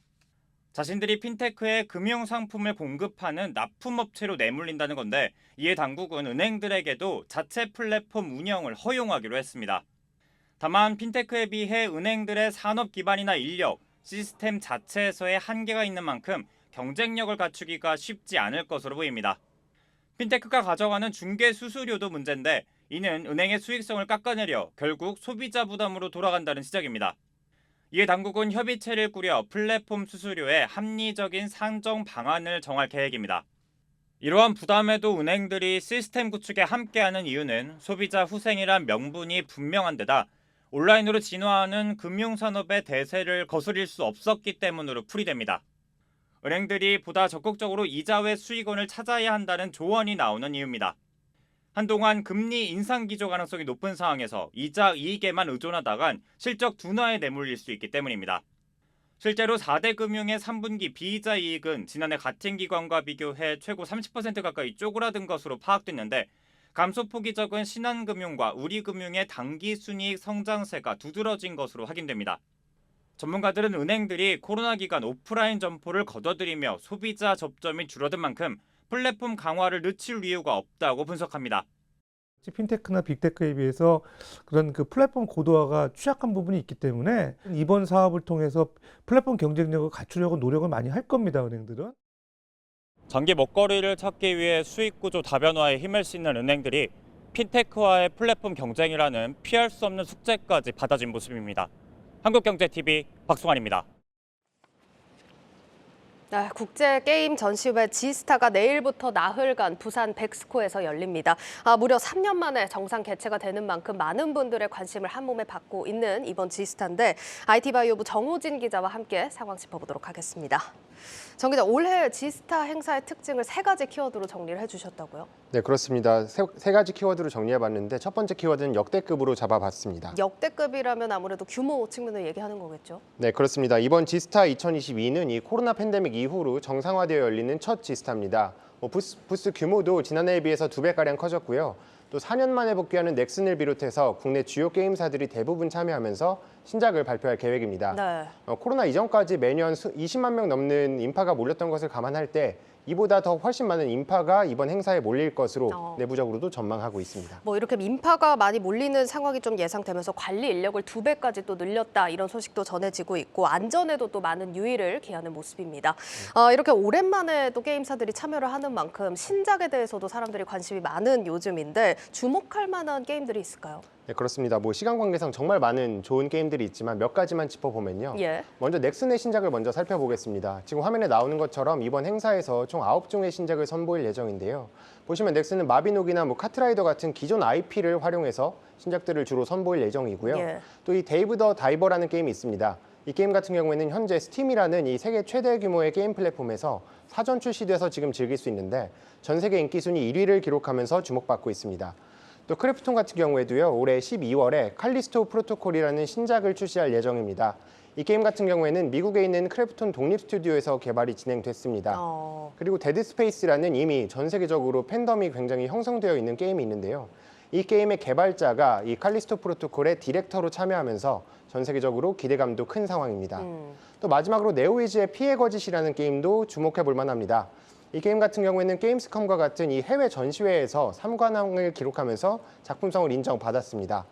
자신들이 핀테크에 금융상품을 공급하는 납품업체로 내몰린다는 건데 이에 당국은 은행들에게도 자체 플랫폼 운영을 허용하기로 했습니다. 다만 핀테크에 비해 은행들의 산업 기반이나 인력, 시스템 자체에서의 한계가 있는 만큼 경쟁력을 갖추기가 쉽지 않을 것으로 보입니다. 핀테크가 가져가는 중개 수수료도 문제인데 이는 은행의 수익성을 깎아내려 결국 소비자 부담으로 돌아간다는 지적입니다. 이에 당국은 협의체를 꾸려 플랫폼 수수료에 합리적인 상정 방안을 정할 계획입니다. 이러한 부담에도 은행들이 시스템 구축에 함께하는 이유는 소비자 후생이란 명분이 분명한 데다 온라인으로 진화하는 금융산업의 대세를 거스릴 수 없었기 때문으로 풀이됩니다. 은행들이 보다 적극적으로 이자 외 수익원을 찾아야 한다는 조언이 나오는 이유입니다. 한동안 금리 인상 기조 가능성이 높은 상황에서 이자 이익에만 의존하다간 실적 둔화에 내몰릴 수 있기 때문입니다. 실제로 4대 금융의 3분기 비이자 이익은 지난해 같은 기간과 비교해 최고 30% 가까이 쪼그라든 것으로 파악됐는데 감소폭이 적은 신한금융과 우리금융의 당기 순이익 성장세가 두드러진 것으로 확인됩니다. 전문가들은 은행들이 코로나 기간 오프라인 점포를 걷어들이며 소비자 접점이 줄어든 만큼 플랫폼 강화를 늦출 이유가 없다고 분석합니다. 핀테크나 빅테크에 비해서 그런 플랫폼 고도화가 취약한 부분이 있기 때문에 이번 사업을 통해서 플랫폼 경쟁력을 갖추려고 노력을 많이 할 겁니다, 은행들은. 장기 먹거리를 찾기 위해 수익 구조 다변화에 힘을 싣는 은행들이 핀테크와의 플랫폼 경쟁이라는 피할 수 없는 숙제까지 받아진 모습입니다. 한국경제TV 박승환입니다. 네, 국제게임 전시회 지스타가 내일부터 나흘간 부산 백스코에서 열립니다. 무려 3년 만에 정상 개최가 되는 만큼 많은 분들의 관심을 한몸에 받고 있는 이번 지스타인데 IT바이오부 정호진 기자와 함께 상황 짚어보도록 하겠습니다. 정 기자, 올해 지스타 행사의 특징을 3가지 키워드로 정리를 해주셨다고요? 네, 그렇습니다. 세 가지 키워드로 정리해봤는데 첫 번째 키워드는 역대급으로 잡아봤습니다. 역대급이라면 아무래도 규모 측면을 얘기하는 거겠죠? 네, 그렇습니다. 이번 지스타 2022는 이 코로나 팬데믹 이후로 정상화되어 열리는 첫 지스타입니다. 부스 규모도 지난해에 비해서 2배가량 커졌고요. 또 4년 만에 복귀하는 넥슨을 비롯해서 국내 주요 게임사들이 대부분 참여하면서 신작을 발표할 계획입니다. 네. 코로나 이전까지 매년 20만 명 넘는 인파가 몰렸던 것을 감안할 때 이보다 더 훨씬 많은 인파가 이번 행사에 몰릴 것으로 내부적으로도 전망하고 있습니다. 뭐 이렇게 인파가 많이 몰리는 상황이 좀 예상되면서 관리 인력을 2배까지 또 늘렸다 이런 소식도 전해지고 있고 안전에도 또 많은 유의를 기하는 모습입니다. 이렇게 오랜만에 또 게임사들이 참여를 하는 만큼 신작에 대해서도 사람들이 관심이 많은 요즘인데 주목할 만한 게임들이 있을까요? 네, 그렇습니다. 뭐 시간 관계상 정말 많은 좋은 게임들이 있지만 몇 가지만 짚어보면요. 예. 먼저 넥슨의 신작을 먼저 살펴보겠습니다. 지금 화면에 나오는 것처럼 이번 행사에서 총 9종의 신작을 선보일 예정인데요. 보시면 넥슨은 마비노기나 뭐 카트라이더 같은 기존 IP를 활용해서 신작들을 주로 선보일 예정이고요. 예. 또 이 데이브 더 다이버라는 게임이 있습니다. 이 게임 같은 경우에는 현재 스팀이라는 이 세계 최대 규모의 게임 플랫폼에서 사전 출시돼서 지금 즐길 수 있는데 전 세계 인기 순위 1위를 기록하면서 주목받고 있습니다. 또 크래프톤 같은 경우에도요. 올해 12월에 칼리스토 프로토콜이라는 신작을 출시할 예정입니다. 이 게임 같은 경우에는 미국에 있는 크래프톤 독립 스튜디오에서 개발이 진행됐습니다. 그리고 데드 스페이스라는 이미 전 세계적으로 팬덤이 굉장히 형성되어 있는 게임이 있는데요. 이 게임의 개발자가 이 칼리스토 프로토콜의 디렉터로 참여하면서 전 세계적으로 기대감도 큰 상황입니다. 또 마지막으로 네오위즈의 피해 거짓이라는 게임도 주목해 볼 만합니다. 이 게임 같은 경우에는 게임스컴과 같은 이 해외 전시회에서 3관왕을 기록하면서 작품성을 인정받았습니다.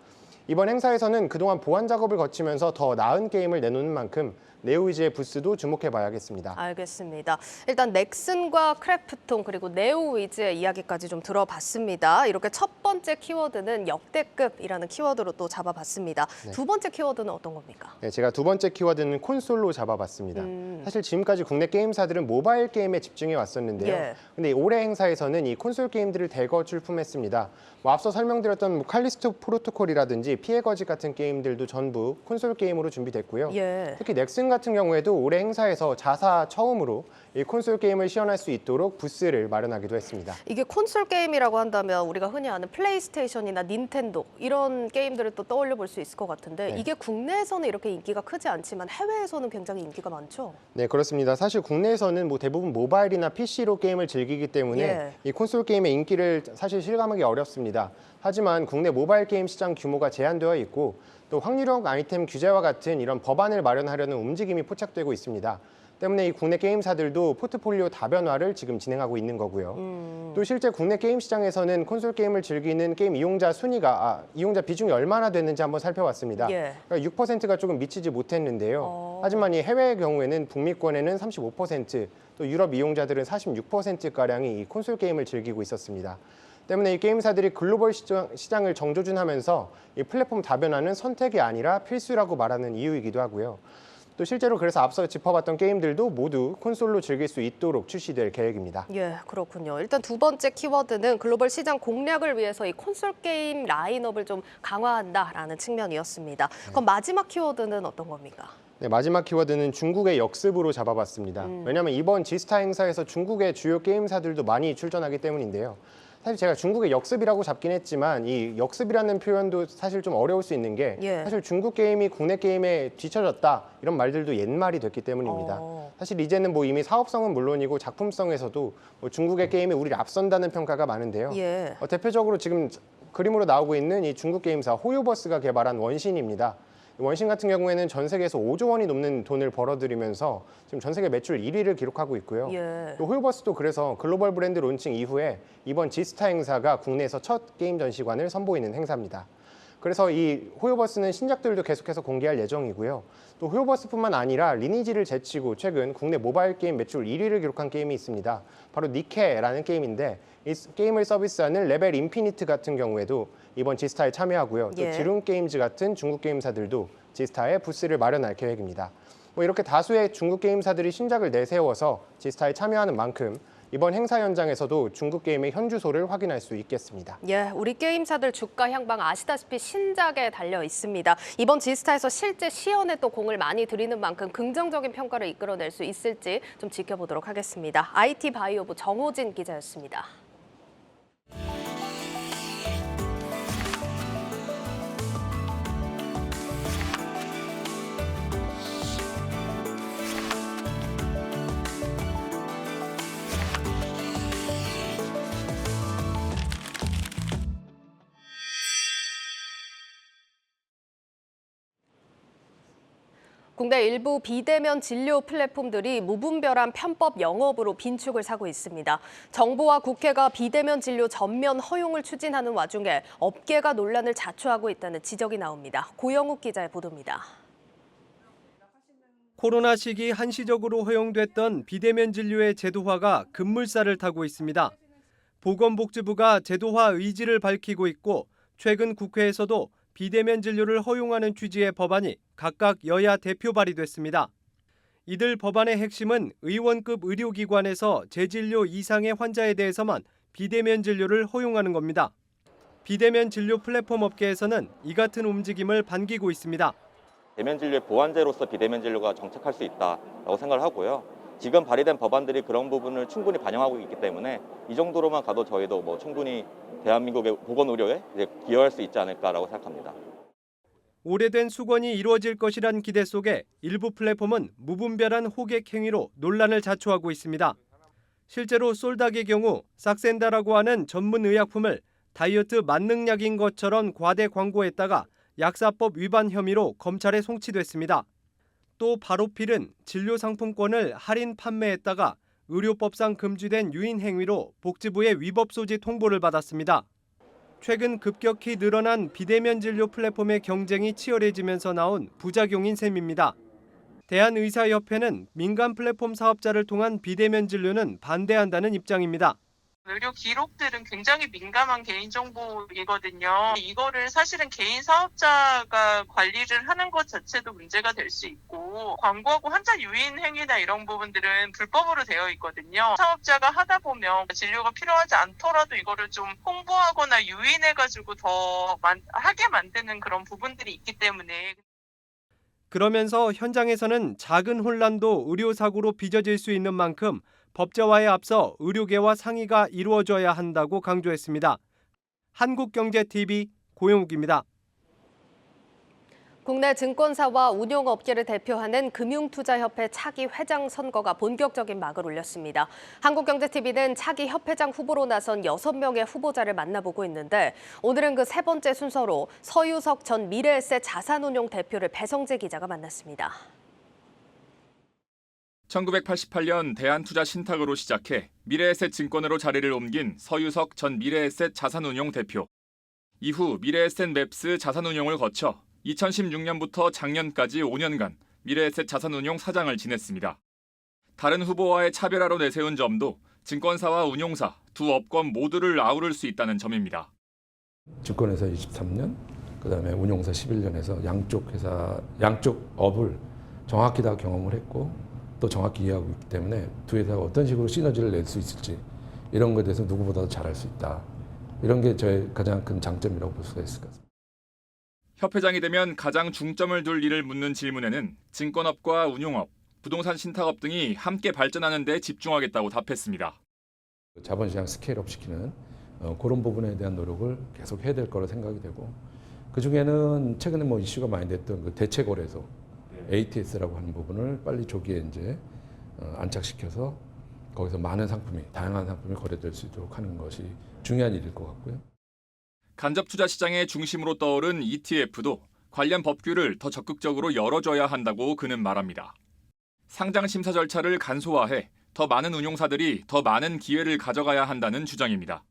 이번 행사에서는 그동안 보완 작업을 거치면서 더 나은 게임을 내놓는 만큼 네오위즈의 부스도 주목해봐야겠습니다. 알겠습니다. 일단 넥슨과 크래프톤 그리고 네오위즈의 이야기까지 좀 들어봤습니다. 이렇게 첫 번째 키워드는 역대급이라는 키워드로 또 잡아봤습니다. 네. 두 번째 키워드는 어떤 겁니까? 네, 제가 두 번째 키워드는 콘솔로 잡아봤습니다. 사실 지금까지 국내 게임사들은 모바일 게임에 집중해 왔었는데요. 예. 근데 올해 행사에서는 이 콘솔 게임들을 대거 출품했습니다. 뭐 앞서 설명드렸던 뭐 칼리스토 프로토콜이라든지 피해 거짓 같은 게임들도 전부 콘솔 게임으로 준비됐고요. 예. 특히 넥슨 같은 경우에도 올해 행사에서 자사 처음으로 이 콘솔 게임을 시연할 수 있도록 부스를 마련하기도 했습니다. 이게 콘솔 게임이라고 한다면 우리가 흔히 아는 플레이스테이션이나 닌텐도 이런 게임들을 또 떠올려 볼 수 있을 것 같은데 네. 이게 국내에서는 이렇게 인기가 크지 않지만 해외에서는 굉장히 인기가 많죠? 네, 그렇습니다. 사실 국내에서는 뭐 대부분 모바일이나 PC로 게임을 즐기기 때문에 예. 이 콘솔 게임의 인기를 사실 실감하기 어렵습니다. 하지만 국내 모바일 게임 시장 규모가 제한되어 있고 또 확률형 아이템 규제와 같은 이런 법안을 마련하려는 움직임이 포착되고 있습니다. 때문에 이 국내 게임사들도 포트폴리오 다변화를 지금 진행하고 있는 거고요. 또 실제 국내 게임 시장에서는 콘솔 게임을 즐기는 게임 이용자 순위가 이용자 비중이 얼마나 됐는지 한번 살펴봤습니다. 예. 그러니까 6%가 조금 미치지 못했는데요. 하지만 이 해외의 경우에는 북미권에는 35%, 또 유럽 이용자들은 46%가량이 이 콘솔 게임을 즐기고 있었습니다. 때문에 이 게임사들이 글로벌 시장을 정조준하면서 이 플랫폼 다변화는 선택이 아니라 필수라고 말하는 이유이기도 하고요. 또 실제로 그래서 앞서 짚어봤던 게임들도 모두 콘솔로 즐길 수 있도록 출시될 계획입니다. 예, 그렇군요. 일단 두 번째 키워드는 글로벌 시장 공략을 위해서 이 콘솔 게임 라인업을 좀 강화한다라는 측면이었습니다. 그럼 마지막 키워드는 어떤 겁니까? 네, 마지막 키워드는 중국의 역습으로 잡아봤습니다. 왜냐하면 이번 지스타 행사에서 중국의 주요 게임사들도 많이 출전하기 때문인데요. 사실 제가 중국의 역습이라고 잡긴 했지만 이 역습이라는 표현도 사실 좀 어려울 수 있는 게 예. 사실 중국 게임이 국내 게임에 뒤처졌다 이런 말들도 옛말이 됐기 때문입니다. 사실 이제는 뭐 이미 사업성은 물론이고 작품성에서도 뭐 중국의 게임이 우리를 앞선다는 평가가 많은데요. 예. 대표적으로 지금 그림으로 나오고 있는 이 중국 게임사 호요버스가 개발한 원신입니다. 원신 같은 경우에는 전 세계에서 5조 원이 넘는 돈을 벌어들이면서 지금 전 세계 매출 1위를 기록하고 있고요. 예. 또 호요버스도 그래서 글로벌 브랜드 론칭 이후에 이번 지스타 행사가 국내에서 첫 게임 전시관을 선보이는 행사입니다. 그래서 이 호요버스는 신작들도 계속해서 공개할 예정이고요. 또 호요버스뿐만 아니라 리니지를 제치고 최근 국내 모바일 게임 매출 1위를 기록한 게임이 있습니다. 바로 니케라는 게임인데 이 게임을 서비스하는 레벨 인피니트 같은 경우에도 이번 지스타에 참여하고요. 또 예. 지룬 게임즈 같은 중국 게임사들도 지스타에 부스를 마련할 계획입니다. 뭐 이렇게 다수의 중국 게임사들이 신작을 내세워서 지스타에 참여하는 만큼 이번 행사 현장에서도 중국 게임의 현주소를 확인할 수 있겠습니다. 예, 우리 게임사들 주가 향방 아시다시피 신작에 달려 있습니다. 이번 지스타에서 실제 시연에 또 공을 많이 들이는 만큼 긍정적인 평가를 이끌어낼 수 있을지 좀 지켜보도록 하겠습니다. IT 바이오부 정호진 기자였습니다. 국내 일부 비대면 진료 플랫폼들이 무분별한 편법 영업으로 빈축을 사고 있습니다. 정부와 국회가 비대면 진료 전면 허용을 추진하는 와중에 업계가 논란을 자초하고 있다는 지적이 나옵니다. 고영욱 기자의 보도입니다. 코로나 시기 한시적으로 허용됐던 비대면 진료의 제도화가 급물살을 타고 있습니다. 보건복지부가 제도화 의지를 밝히고 있고 최근 국회에서도 비대면 진료를 허용하는 취지의 법안이 각각 여야 대표 발의됐습니다. 이들 법안의 핵심은 의원급 의료기관에서 재진료 이상의 환자에 대해서만 비대면 진료를 허용하는 겁니다. 비대면 진료 플랫폼 업계에서는 이 같은 움직임을 반기고 있습니다. 대면 진료의 보완제로서 비대면 진료가 정착할 수 있다라고 생각을 하고요. 지금 발의된 법안들이 그런 부분을 충분히 반영하고 있기 때문에 이 정도로만 가도 저희도 충분히 대한민국의 보건의료에 기여할 수 있지 않을까라고 생각합니다. 오래된 수건이 이루어질 것이란 기대 속에 일부 플랫폼은 무분별한 호객 행위로 논란을 자초하고 있습니다. 실제로 솔닥의 경우 삭센다라고 하는 전문 의약품을 다이어트 만능약인 것처럼 과대 광고했다가 약사법 위반 혐의로 검찰에 송치됐습니다. 또 바로필은 진료 상품권을 할인 판매했다가 의료법상 금지된 유인 행위로 복지부의 위법 소지 통보를 받았습니다. 최근 급격히 늘어난 비대면 진료 플랫폼의 경쟁이 치열해지면서 나온 부작용인 셈입니다. 대한의사협회는 민간 플랫폼 사업자를 통한 비대면 진료는 반대한다는 입장입니다. 의료 기록들은 굉장히 민감한 개인정보이거든요. 이거를 사실은 개인 사업자가 관리를 하는 것 자체도 문제가 될 수 있고 광고하고 환자 유인 행위나 이런 부분들은 불법으로 되어 있거든요. 사업자가 하다 보면 진료가 필요하지 않더라도 이거를 좀 홍보하거나 유인해가지고 더 하게 만드는 그런 부분들이 있기 때문에 그러면서 현장에서는 작은 혼란도 의료사고로 빚어질 수 있는 만큼 법제화에 앞서 의료계와 상의가 이루어져야 한다고 강조했습니다. 한국경제TV 고영욱입니다. 국내 증권사와 운용업계를 대표하는 금융투자협회 차기 회장 선거가 본격적인 막을 올렸습니다. 한국경제TV는 차기 협회장 후보로 나선 6명의 후보자를 만나보고 있는데 오늘은 그 세 번째 순서로 서유석 전 미래에셋 자산운용 대표를 배성재 기자가 만났습니다. 1988년 대한투자신탁으로 시작해 미래에셋 증권으로 자리를 옮긴 서유석 전 미래에셋 자산운용 대표. 이후 미래에셋 맵스 자산운용을 거쳐 2016년부터 작년까지 5년간 미래에셋 자산운용 사장을 지냈습니다. 다른 후보와의 차별화로 내세운 점도 증권사와 운용사 두 업권 모두를 아우를 수 있다는 점입니다. 증권회사 23년, 그다음에 운용사 11년에서 양쪽 업을 정확히 다 경험을 했고 또 정확히 이해하고 있기 때문에 두 회사가 어떤 식으로 시너지를 낼 수 있을지 이런 것에 대해서 누구보다도 잘할 수 있다. 이런 게 저의 가장 큰 장점이라고 볼 수가 있을 것 같습니다. 협회장이 되면 가장 중점을 둘 일을 묻는 질문에는 증권업과 운용업, 부동산 신탁업 등이 함께 발전하는 데 집중하겠다고 답했습니다. 자본시장 스케일업 시키는 그런 부분에 대한 노력을 계속 해야 될 거라 생각이 되고 그중에는 최근에 이슈가 많이 됐던 그 대체거래소 ATS라고 하는 부분을 빨리 조기에 이제 안착시켜서 거기서 많은 상품이, 다양한 상품이 거래될 수 있도록 하는 것이 중요한 일일 것 같고요. 간접 투자 시장의 중심으로 떠오른 ETF도 관련 법규를 더 적극적으로 열어줘야 한다고 그는 말합니다. 상장 심사 절차를 간소화해 더 많은 운용사들이 더 많은 기회를 가져가야 한다는 주장입니다.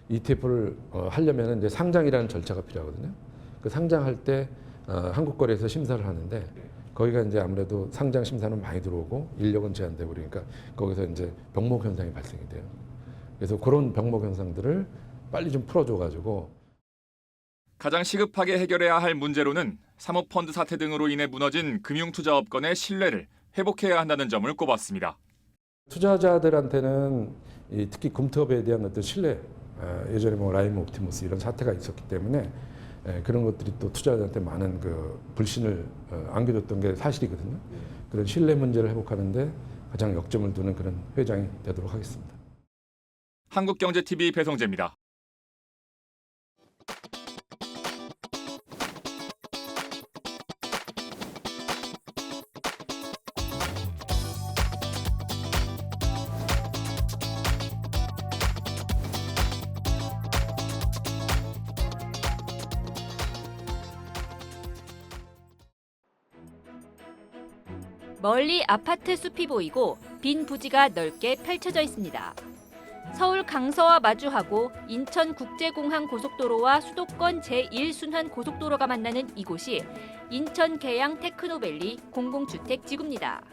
ETF를 하려면 이제 상장이라는 절차가 필요하거든요. 그 상장할 때 한국거래에서 심사를 하는데 거기가 이제 아무래도 상장 심사는 많이 들어오고 인력은 제한되고 그러니까 거기서 이제 병목 현상이 발생이 돼요. 그래서 그런 병목 현상들을 빨리 좀 풀어줘가지고 가장 시급하게 해결해야 할 문제로는 사모펀드 사태 등으로 인해 무너진 금융투자업권의 신뢰를 회복해야 한다는 점을 꼽았습니다. 투자자들한테는 특히 금투업에 대한 어떤 신뢰, 예전에 라임 옵티머스 이런 사태가 있었기 때문에 그런 것들이 또 투자자한테 많은 그 불신을 안겨줬던 게 사실이거든요. 그런 신뢰 문제를 회복하는데 가장 역점을 두는 그런 회장이 되도록 하겠습니다. 한국경제TV 배성재입니다. 멀리 아파트 숲이 보이고 빈 부지가 넓게 펼쳐져 있습니다. 서울 강서와 마주하고 인천국제공항 고속도로와 수도권 제1순환 고속도로가 만나는 이곳이 인천 계양 테크노밸리 공공주택 지구입니다.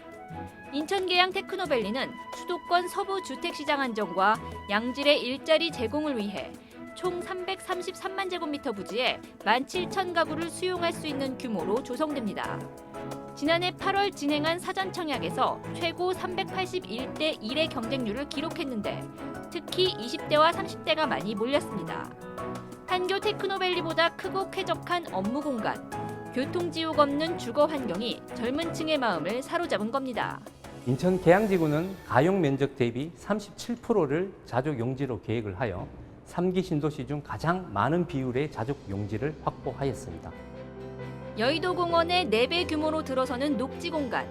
인천 계양 테크노밸리는 수도권 서부 주택시장 안정과 양질의 일자리 제공을 위해 총 333만 제곱미터 부지에 17,000가구를 수용할 수 있는 규모로 조성됩니다. 지난해 8월 진행한 사전 청약에서 최고 381대 1의 경쟁률을 기록했는데 특히 20대와 30대가 많이 몰렸습니다. 판교 테크노밸리보다 크고 쾌적한 업무 공간, 교통지옥 없는 주거 환경이 젊은 층의 마음을 사로잡은 겁니다. 인천 계양지구는 가용 면적 대비 37%를 자족 용지로 계획을 하여 3기 신도시 중 가장 많은 비율의 자족 용지를 확보하였습니다. 여의도 공원의 4배 규모로 들어서는 녹지 공간,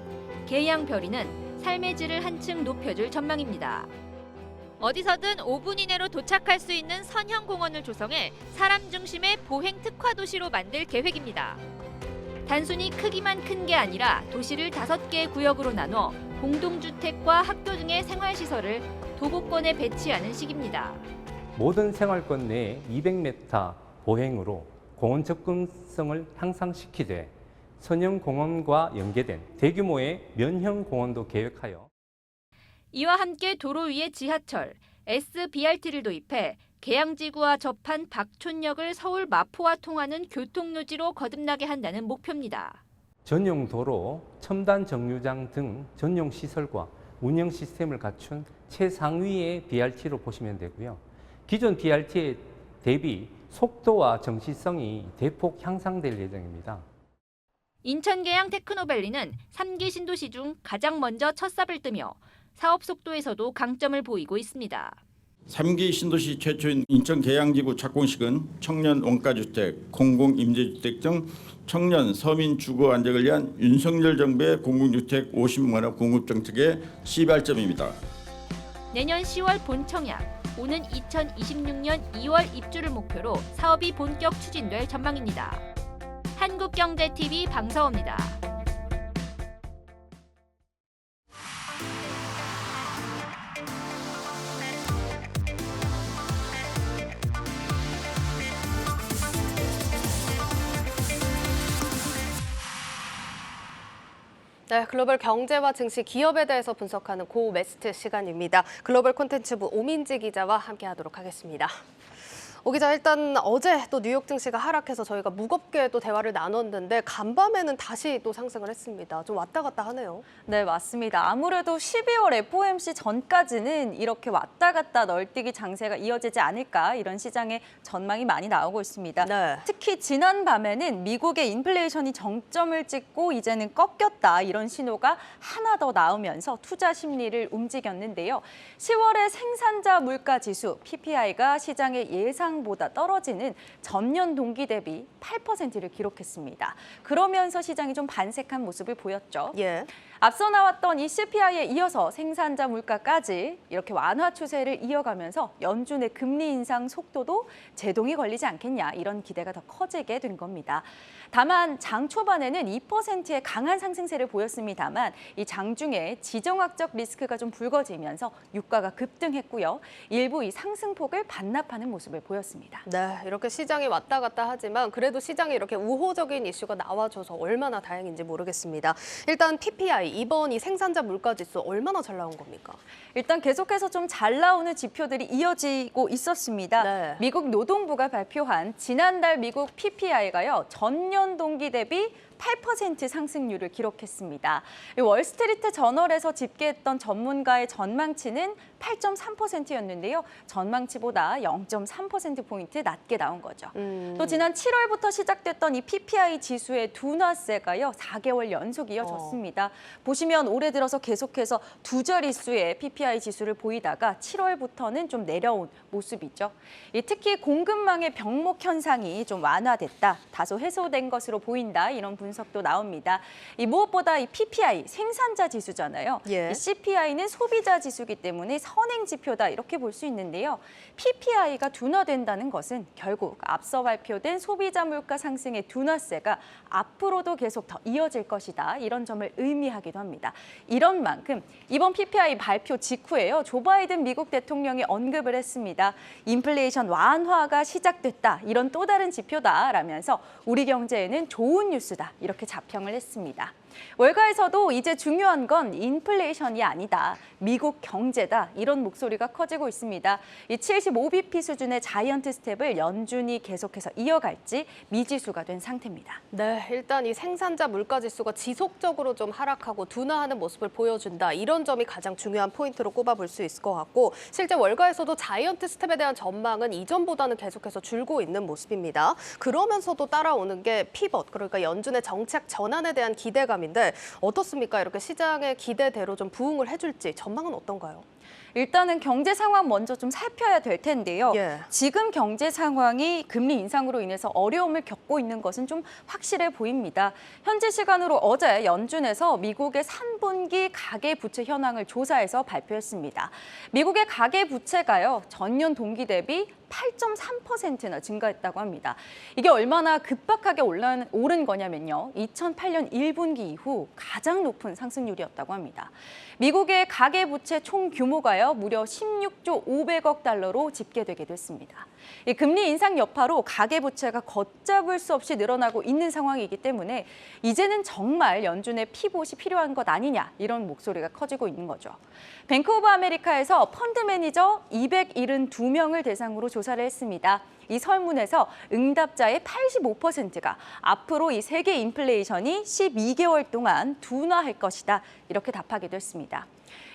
계양별이는 삶의 질을 한층 높여줄 전망입니다. 어디서든 5분 이내로 도착할 수 있는 선형 공원을 조성해 사람 중심의 보행 특화 도시로 만들 계획입니다. 단순히 크기만 큰 게 아니라 도시를 5개의 구역으로 나눠 공동주택과 학교 등의 생활시설을 도보권에 배치하는 시기입니다. 모든 생활권 내에 200m 보행으로 공원 접근성을 향상시키되 선형 공원과 연계된 대규모의 면형 공원도 계획하여 이와 함께 도로 위에 지하철, SBRT를 도입해 계양지구와 접한 박촌역을 서울 마포와 통하는 교통요지로 거듭나게 한다는 목표입니다. 전용 도로, 첨단 정류장 등 전용 시설과 운영 시스템을 갖춘 최상위의 BRT로 보시면 되고요. 기존 BRT에 대비 속도와 정시성이 대폭 향상될 예정입니다. 인천 계양 테크노밸리는 3기 신도시 중 가장 먼저 첫 삽을 뜨며 사업 속도에서도 강점을 보이고 있습니다. 3기 신도시 최초인 인천 계양지구 착공식은 청년 원가주택, 공공임대주택 등 청년 서민 주거 안정을 위한 윤석열 정부의 공공주택 50만 원 공급 정책의 시발점입니다. 내년 10월 본청약, 오는 2026년 2월 입주를 목표로 사업이 본격 추진될 전망입니다. 한국경제TV 방서호입니다. 네, 글로벌 경제와 증시, 기업에 대해서 분석하는 고메스트 시간입니다. 글로벌 콘텐츠부 오민지 기자와 함께하도록 하겠습니다. 오 기자, 일단 어제 또 뉴욕 증시가 하락해서 저희가 무겁게 또 대화를 나눴는데 간밤에는 다시 또 상승을 했습니다. 좀 왔다 갔다 하네요. 네, 맞습니다. 아무래도 12월 FOMC 전까지는 이렇게 왔다 갔다 널뛰기 장세가 이어지지 않을까 이런 시장의 전망이 많이 나오고 있습니다. 네. 특히 지난 밤에는 미국의 인플레이션이 정점을 찍고 이제는 꺾였다 이런 신호가 하나 더 나오면서 투자 심리를 움직였는데요. 10월의 생산자 물가 지수 PPI가 시장의 예상보다 떨어지는 전년 동기 대비 8%를 기록했습니다. 그러면서 시장이 좀 반색한 모습을 보였죠. 예. 앞서 나왔던 이 CPI에 이어서 생산자 물가까지 이렇게 완화 추세를 이어가면서 연준의 금리 인상 속도도 제동이 걸리지 않겠냐 이런 기대가 더 커지게 된 겁니다. 다만 장 초반에는 2%의 강한 상승세를 보였습니다만 이 장중에 지정학적 리스크가 좀 불거지면서 유가가 급등했고요. 일부 이 상승폭을 반납하는 모습을 보였습니다. 네, 이렇게 시장이 왔다 갔다 하지만 그래도 시장에 이렇게 우호적인 이슈가 나와줘서 얼마나 다행인지 모르겠습니다. 일단 PPI, 이번 이 생산자 물가지수 얼마나 잘 나온 겁니까? 일단 계속해서 좀 잘 나오는 지표들이 이어지고 있었습니다. 네. 미국 노동부가 발표한 지난달 미국 PPI가요. 전년 동기 대비 8% 상승률을 기록했습니다. 월스트리트 저널에서 집계했던 전문가의 전망치는 8.3%였는데요. 전망치보다 0.3%포인트 낮게 나온 거죠. 또 지난 7월부터 시작됐던 이 PPI 지수의 둔화세가요. 4개월 연속 이어졌습니다. 보시면 올해 들어서 계속해서 두 자릿수의 PPI 지수를 보이다가 7월부터는 좀 내려온 모습이죠. 특히 공급망의 병목 현상이 좀 완화됐다, 다소 해소된 것으로 보인다 이런 분석 분석도 나옵니다. 이 무엇보다 이 PPI 생산자 지수잖아요. 이 CPI는 소비자 지수이기 때문에 선행 지표다 이렇게 볼 수 있는데요. PPI가 둔화된다는 것은 결국 앞서 발표된 소비자 물가 상승의 둔화세가 앞으로도 계속 더 이어질 것이다. 이런 점을 의미하기도 합니다. 이런 만큼 이번 PPI 발표 직후에요. 조 바이든 미국 대통령이 언급을 했습니다. 인플레이션 완화가 시작됐다. 이런 또 다른 지표다라면서 우리 경제에는 좋은 뉴스다. 이렇게 자평을 했습니다. 월가에서도 이제 중요한 건 인플레이션이 아니다. 미국 경제다. 이런 목소리가 커지고 있습니다. 이 75bp 수준의 자이언트 스텝을 연준이 계속해서 이어갈지 미지수가 된 상태입니다. 네, 일단 이 생산자 물가지수가 지속적으로 좀 하락하고 둔화하는 모습을 보여준다. 이런 점이 가장 중요한 포인트로 꼽아볼 수 있을 것 같고 실제 월가에서도 자이언트 스텝에 대한 전망은 이전보다는 계속해서 줄고 있는 모습입니다. 그러면서도 따라오는 게 피벗, 그러니까 연준의 정책 전환에 대한 기대감인데 어떻습니까? 이렇게 시장의 기대대로 좀 부응을 해줄지 전망은 어떤가요? 일단은 경제 상황 먼저 좀 살펴야 될 텐데요. 지금 경제 상황이 금리 인상으로 인해서 어려움을 겪고 있는 것은 좀 확실해 보입니다. 현재 시간으로 어제 연준에서 미국의 3분기 가계부채 현황을 조사해서 발표했습니다. 미국의 가계부채가요, 전년 동기 대비 8.3%나 증가했다고 합니다. 이게 얼마나 급박하게 오른 거냐면요. 2008년 1분기 이후 가장 높은 상승률이었다고 합니다. 미국의 가계부채 총 규모가요. 무려 16조 500억 달러로 집계되게 됐습니다. 이 금리 인상 여파로 가계부채가 걷잡을 수 없이 늘어나고 있는 상황이기 때문에 이제는 정말 연준의 피봇이 필요한 것 아니냐 이런 목소리가 커지고 있는 거죠. 뱅크 오브 아메리카에서 펀드 매니저 272명을 대상으로 조사를 했습니다. 이 설문에서 응답자의 85%가 앞으로 이 세계 인플레이션이 12개월 동안 둔화할 것이다 이렇게 답하기도 했습니다.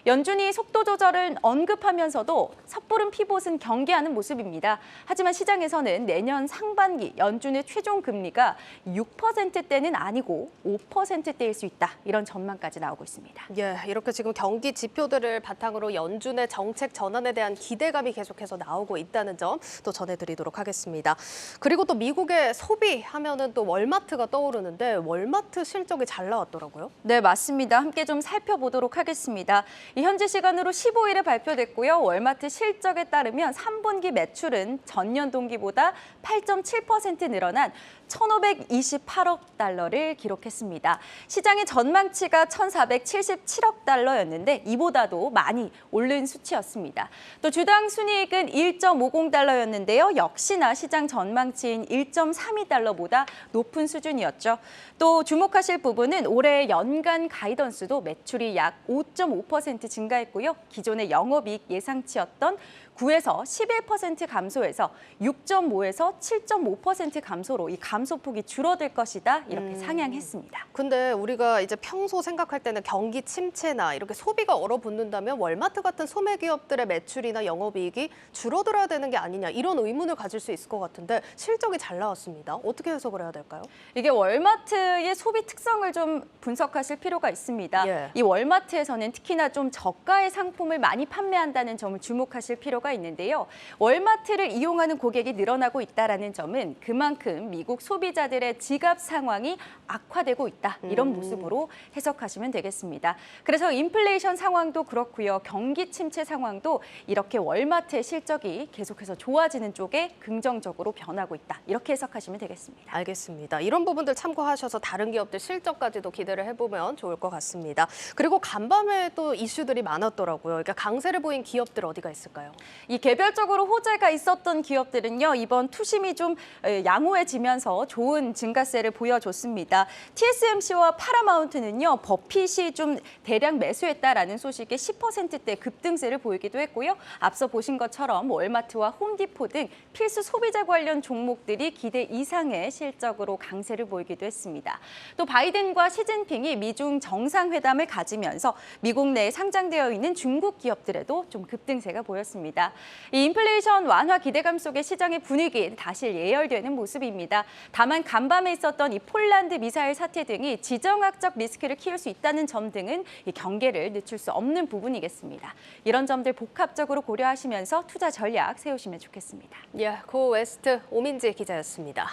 연준이 속도 조절을 언급하면서도 섣부른 피봇은 경계하는 모습입니다. 하지만 시장에서는 내년 상반기 연준의 최종 금리가 6%대는 아니고 5%대일 수 있다. 이런 전망까지 나오고 있습니다. 예, 이렇게 지금 경기 지표들을 바탕으로 연준의 정책 전환에 대한 기대감이 계속해서 나오고 있다는 점 또 전해드리도록 하겠습니다. 그리고 또 미국의 소비하면은 또 월마트가 떠오르는데 월마트 실적이 잘 나왔더라고요. 네, 맞습니다. 함께 좀 살펴보도록 하겠습니다. 이 현지 시간으로 15일에 발표됐고요. 월마트 실적에 따르면 3분기 매출은 전년 동기보다 8.7% 늘어난 1,528억 달러를 기록했습니다. 시장의 전망치가 1,477억 달러였는데 이보다도 많이 오른 수치였습니다. 또 주당 순이익은 1.50달러였는데요. 역시나 시장 전망치인 1.32달러보다 높은 수준이었죠. 또 주목하실 부분은 올해 연간 가이던스도 매출이 약 5.5% 증가했고요. 기존의 영업이익 예상치였던 9에서 11% 감소해서 6.5에서 7.5% 감소로 이 감소폭이 줄어들 것이다 이렇게 상향했습니다. 근데 우리가 이제 평소 생각할 때는 경기 침체나 이렇게 소비가 얼어붙는다면 월마트 같은 소매 기업들의 매출이나 영업이익이 줄어들어야 되는 게 아니냐 이런 의문을 가질 수 있을 것 같은데 실적이 잘 나왔습니다. 어떻게 해석을 해야 될까요? 이게 월마트의 소비 특성을 좀 분석하실 필요가 있습니다. 이 월마트에서는 특히나 좀 저가의 상품을 많이 판매한다는 점을 주목하실 필요가 있는데요. 월마트를 이용하는 고객이 늘어나고 있다는 점은 그만큼 미국 소비자들의 지갑 상황이 악화되고 있다. 이런 모습으로 해석하시면 되겠습니다. 그래서 인플레이션 상황도 그렇고요. 경기 침체 상황도 이렇게 월마트의 실적이 계속해서 좋아지는 쪽에 긍정적으로 변하고 있다. 이렇게 해석하시면 되겠습니다. 알겠습니다. 이런 부분들 참고하셔서 다른 기업들 실적까지도 기대를 해보면 좋을 것 같습니다. 그리고 간밤에 또 이슈들이 많았더라고요. 그러니까 강세를 보인 기업들 어디가 있을까요? 이 개별적으로 호재가 있었던 기업들은요. 이번 투심이 좀 양호해지면서 좋은 증가세를 보여줬습니다. TSMC와 파라마운트는요. 버핏이 좀 대량 매수했다라는 소식에 10%대 급등세를 보이기도 했고요. 앞서 보신 것처럼 월마트와 홈디포 등 필수 소비자 관련 종목들이 기대 이상의 실적으로 강세를 보이기도 했습니다. 또 바이든과 시진핑이 미중 정상회담을 가지면서 미국 내에 상장되어 있는 중국 기업들에도 좀 급등세가 보였습니다. 이 인플레이션 완화 기대감 속에 시장의 분위기 다시 예열되는 모습입니다. 다만 간밤에 있었던 이 폴란드 미사일 사태 등이 지정학적 리스크를 키울 수 있다는 점 등은 이 경계를 늦출 수 없는 부분이겠습니다. 이런 점들 복합적으로 고려하시면서 투자 전략 세우시면 좋겠습니다. 예, 고 웨스트 오민지 기자였습니다.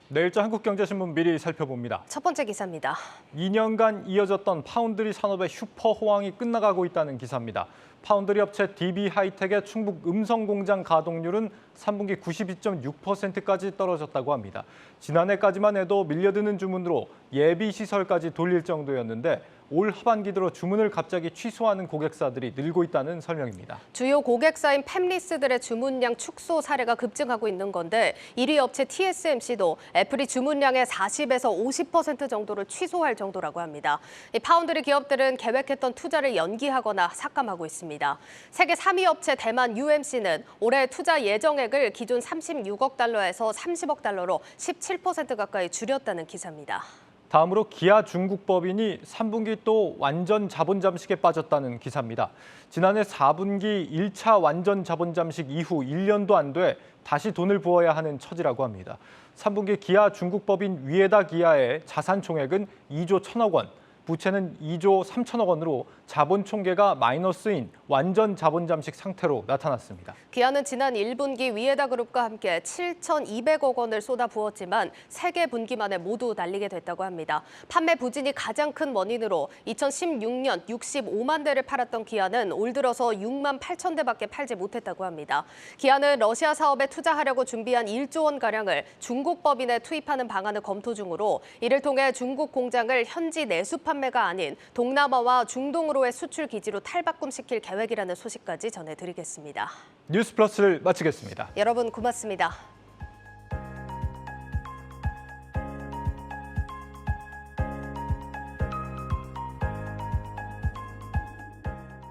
내일자 한국경제신문 미리 살펴봅니다. 첫 번째 기사입니다. 2년간 이어졌던 파운드리 산업의 슈퍼 호황이 끝나가고 있다는 기사입니다. 파운드리 업체 DB 하이텍의 충북 음성 공장 가동률은 3분기 92.6%까지 떨어졌다고 합니다. 지난해까지만 해도 밀려드는 주문으로 예비 시설까지 돌릴 정도였는데 올 하반기 들어 주문을 갑자기 취소하는 고객사들이 늘고 있다는 설명입니다. 주요 고객사인 팹리스들의 주문량 축소 사례가 급증하고 있는 건데 1위 업체 TSMC도 애플이 주문량의 40에서 50% 정도를 취소할 정도라고 합니다. 이 파운드리 기업들은 계획했던 투자를 연기하거나 삭감하고 있습니다. 세계 3위 업체 대만 UMC는 올해 투자 예정액을 기존 36억 달러에서 30억 달러로 17% 가까이 줄였다는 기사입니다. 다음으로 기아 중국 법인이 3분기 또 완전 자본 잠식에 빠졌다는 기사입니다. 지난해 4분기 1차 완전 자본 잠식 이후 1년도 안 돼 다시 돈을 부어야 하는 처지라고 합니다. 3분기 기아 중국 법인 위에다 기아의 자산 총액은 2조 1천억 원, 부채는 2조 3천억 원으로 자본 총계가 마이너스인 완전 자본 잠식 상태로 나타났습니다. 기아는 지난 1분기 위에다 그룹과 함께 7,200억 원을 쏟아부었지만 3개 분기만에 모두 날리게 됐다고 합니다. 판매 부진이 가장 큰 원인으로 2016년 65만 대를 팔았던 기아는 올 들어서 6만 8천 대밖에 팔지 못했다고 합니다. 기아는 러시아 사업에 투자하려고 준비한 1조 원가량을 중국 법인에 투입하는 방안을 검토 중으로 이를 통해 중국 공장을 현지 내수 판매가 아닌 동남아와 중동으로의 수출 기지로 탈바꿈시킬 계획이라는 소식까지 전해드리겠습니다. 뉴스 플러스를 마치겠습니다. 여러분 고맙습니다.